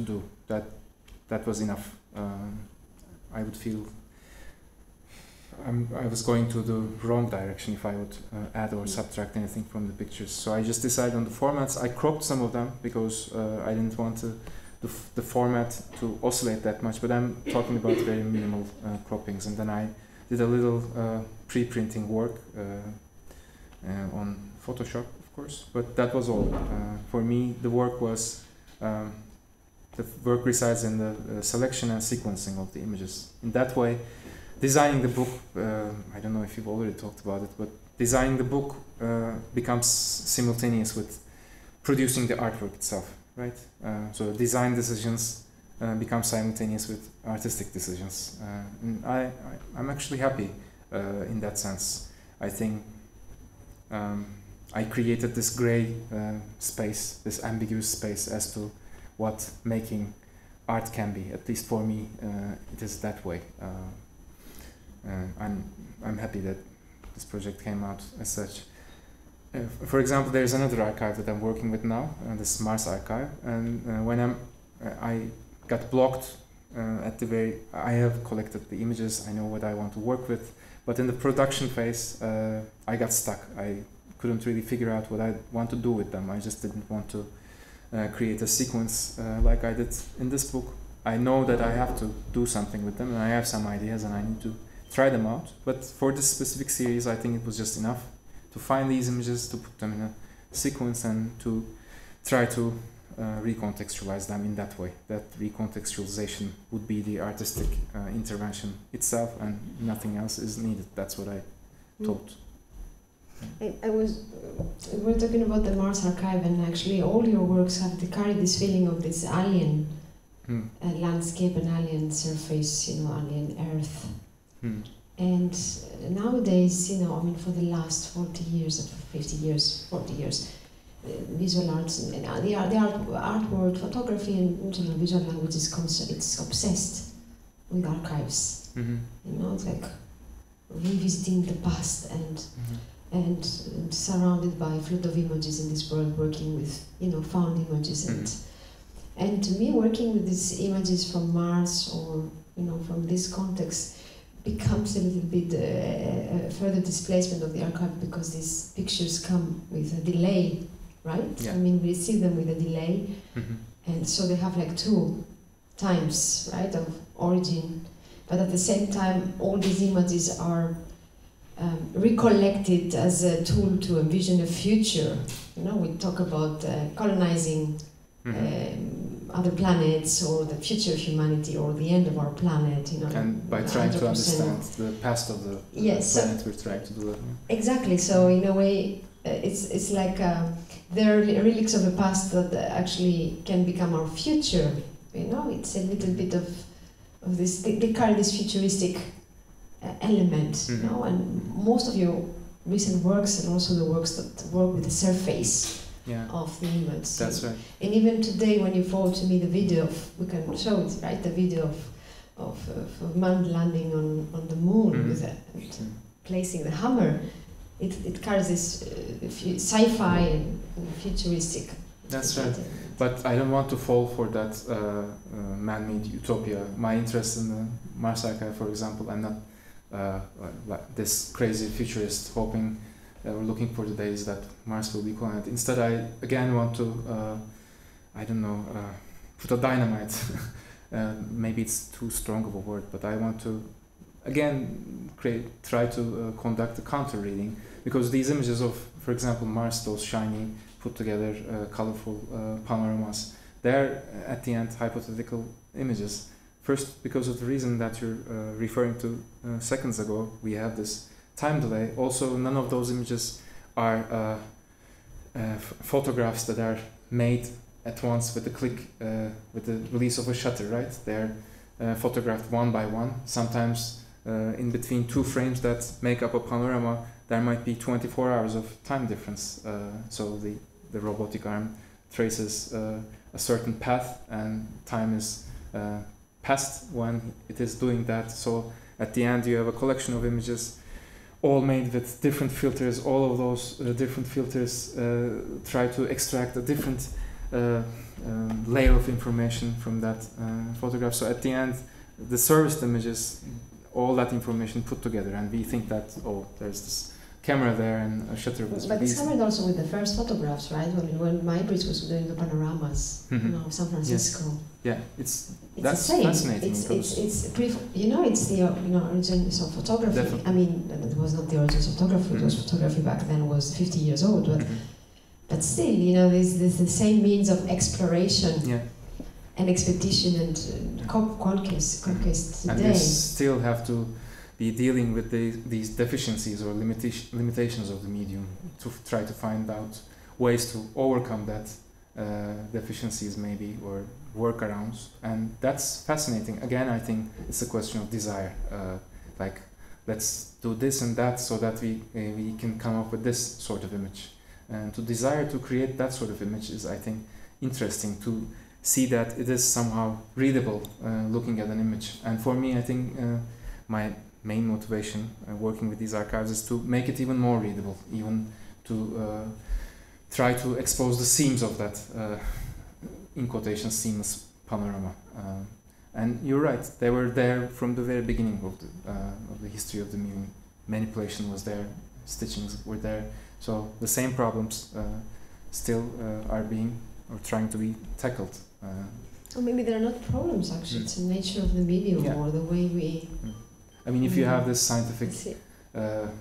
do. That was enough. I would feel I was going to the wrong direction if I would add or subtract anything from the pictures. So I just decided on the formats. I cropped some of them because I didn't want the format to oscillate that much, but I'm talking about very minimal croppings. And then I did a little pre-printing work on Photoshop, of course, but that was all. For me, the work was the work resides in the selection and sequencing of the images. In that way, designing the book, I don't know if you've already talked about it, but designing the book becomes simultaneous with producing the artwork itself, right? So design decisions become simultaneous with artistic decisions. And I'm actually happy in that sense. I think I created this gray space, this ambiguous space as to what making art can be. At least for me, it is that way. I'm happy that this project came out as such. For example, there's another archive that I'm working with now, this Mars archive, and when I got blocked at the very. I have collected the images. I know what I want to work with, but in the production phase, I got stuck. I couldn't really figure out what I want to do with them. I just didn't want to create a sequence like I did in this book. I know that I have to do something with them, and I have some ideas, and I need to try them out. But for this specific series, I think it was just enough to find these images, to put them in a sequence, and to try to recontextualize them in that way. That recontextualization would be the artistic intervention itself, and nothing else is needed. That's what I thought. We're talking about the Mars archive, and actually all your works have to carry this feeling of this alien landscape and alien surface, alien Earth. And nowadays, I mean, for the last 40 years, 50 years, 40 years, visual arts and the art world, photography and visual language it's obsessed with archives. It's like revisiting the past and surrounded by a flood of images in this world, working with found images and to me, working with these images from Mars or from this context becomes a little bit further displacement of the archive, because these pictures come with a delay, right? Yeah. I mean, we see them with a delay, and so they have like 2 times, right, of origin, but at the same time, all these images are recollected as a tool to envision a future. We talk about colonizing other planets, or the future of humanity, or the end of our planet. And by trying 100%. To understand the past of the planet, we're trying to do that. Yeah. Exactly. So in a way, it's like they're relics of the past that actually can become our future. It's a little bit of this. They carry this futuristic element. And most of your recent works, and also the works that work with the surface of the image. That's right. And even today, when you forward to me the video we can show it, right? The video of man landing on the moon with placing the hammer. It carries this sci-fi and futuristic. That's right. But I don't want to fall for that man-made utopia. My interest in the Mars archive, for example, I'm not like this crazy futurist hoping or looking for the days that Mars will be colonized. Instead, I again want to, put a dynamite. Maybe it's too strong of a word, but I want to again try to conduct a counter reading, because these images of, for example, Mars, those shiny, put together, colorful panoramas, they're at the end hypothetical images. First, because of the reason that you're referring to seconds ago, we have this time delay. Also, none of those images are photographs that are made at once with a click, with the release of a shutter, right? They're photographed one by one. Sometimes in between 2 frames that make up a panorama, there might be 24 hours of time difference. So the robotic arm traces a certain path, and time is passed when it is doing that. So at the end, you have a collection of images all made with different filters. All of those different filters try to extract a different layer of information from that photograph. So at the end, the serviced images, all that information put together, and we think that, there's this camera there and a shutter was But released. it's covered also with the first photographs, right? When Maybridge was doing the panoramas, of San Francisco. Yeah, it's that's the same. fascinating. It's the origins of photography. Definitely. I mean, it was not the origins of photography. It was photography back then was 50 years old, but still, there's the same means of exploration. Yeah. an expedition and conquest today. And they still have to be dealing with these deficiencies or limitations of the medium to try to find out ways to overcome that deficiencies maybe, or workarounds. And that's fascinating. Again, I think it's a question of desire. Like, let's do this and that so that we can come up with this sort of image. And to desire to create that sort of image is, I think, interesting to see that it is somehow readable looking at an image. And for me, I think my main motivation working with these archives is to make it even more readable, even to try to expose the seams of that, in quotation, seamless panorama. And you're right, they were there from the very beginning of the history of the medium. Manipulation was there, stitchings were there, so the same problems still are being or trying to be tackled. Or maybe they're not problems actually, it's the nature of the medium, Yeah. or the way we... I mean, if you have this scientific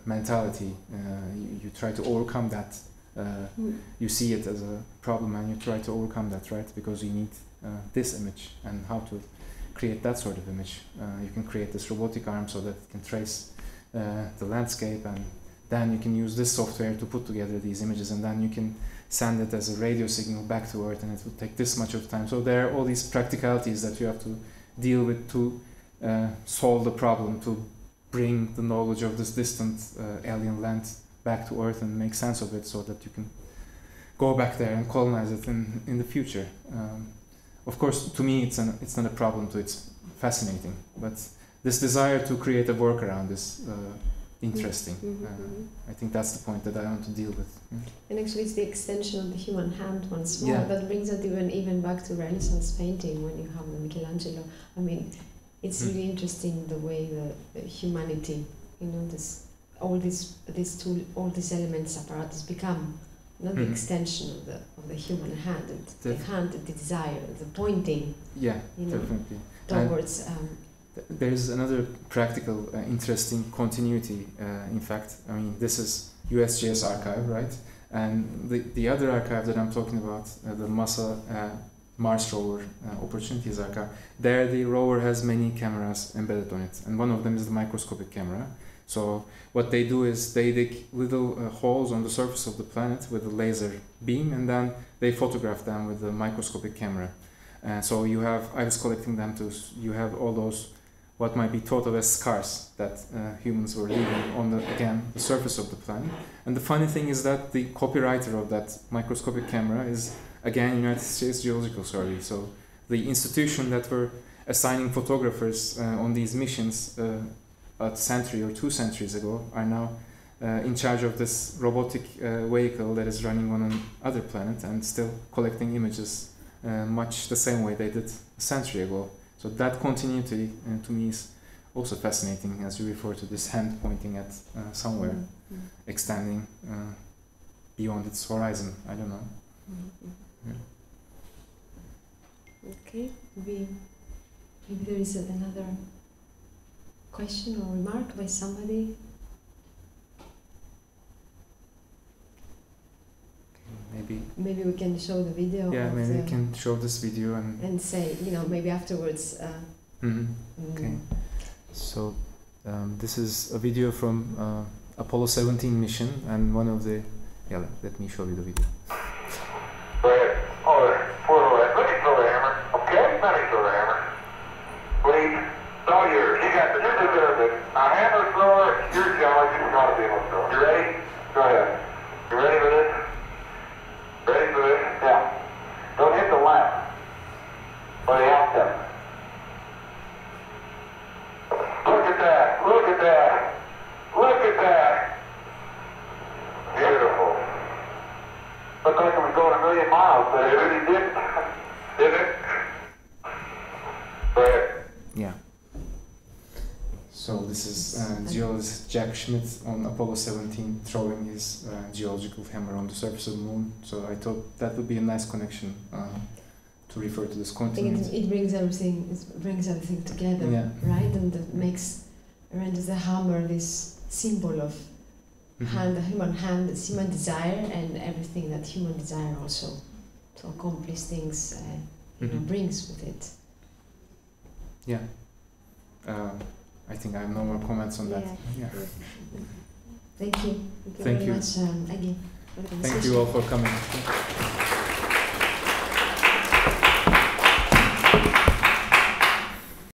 mentality, you try to overcome that. You see it as a problem and you try to overcome that, right? Because you need this image, and how to create that sort of image. You can create this robotic arm so that it can trace the landscape, and then you can use this software to put together these images, and then you can send it as a radio signal back to Earth, and it would take this much of time. So there are all these practicalities that you have to deal with to solve the problem, to bring the knowledge of this distant alien land back to Earth and make sense of it so that you can go back there and colonize it in the future. Of course, to me, it's not a problem, it's fascinating. But this desire to create a workaround is interesting. I think that's the point that I want to deal with. And actually it's the extension of the human hand once more. Yeah. That brings it even back to Renaissance painting when you have the Michelangelo. I mean, it's really interesting the way the humanity, you know, all these elements apparatus become not the extension of the human hand, the hand, the desire, the pointing. Yeah, you know, definitely. Towards. There's another practical, interesting continuity. In fact, I mean, this is USGS archive, right? And the other archive that I'm talking about, the Mars rover opportunities archive, there the rover has many cameras embedded on it, and one of them is the microscopic camera. So what they do is they dig little holes on the surface of the planet with a laser beam, and then they photograph them with the microscopic camera. So I was collecting them too. You have all those what might be thought of as scars that humans were leaving on the surface of the planet. And the funny thing is that the copywriter of that microscopic camera is again United States Geological Survey. So the institution that were assigning photographers on these missions a century or 2 centuries ago are now in charge of this robotic vehicle that is running on another planet and still collecting images much the same way they did a century ago. So that continuity to me is also fascinating, as you refer to this hand pointing at somewhere, extending beyond its horizon. I don't know. Okay, maybe there is another question or remark by somebody. Maybe we can show the video. Yeah, maybe we can show this video and say, you know, maybe afterwards. Okay. So this is a video from Apollo 17 mission, and one of the. Yeah, let me show you the video. Go ahead. All right. Let me throw the hammer. Okay, let me throw the hammer. Please. It's all yours. You deserve it. A hammer thrower, you're challenged. You gotta be able to throw. You ready? Go ahead. You ready for this? Ready for this? Yeah. Don't hit the left. Or the outstep. Look at that. Look at that. Look at that. Beautiful. Looked like it was going 1,000,000 miles, but it really didn't. Did it? Go ahead. Yeah. So this is geologist Jack Schmidt on Apollo 17 throwing his geological hammer on the surface of the moon. So I thought that would be a nice connection to refer to this continent. It brings everything together, yeah. right? And it renders the hammer this symbol of hand, the human hand, the human desire, and everything that human desire also to accomplish things brings with it. Yeah. I think I have no more comments on that. Yeah. Thank you. Thank very you. much, again. For the Thank you all for coming.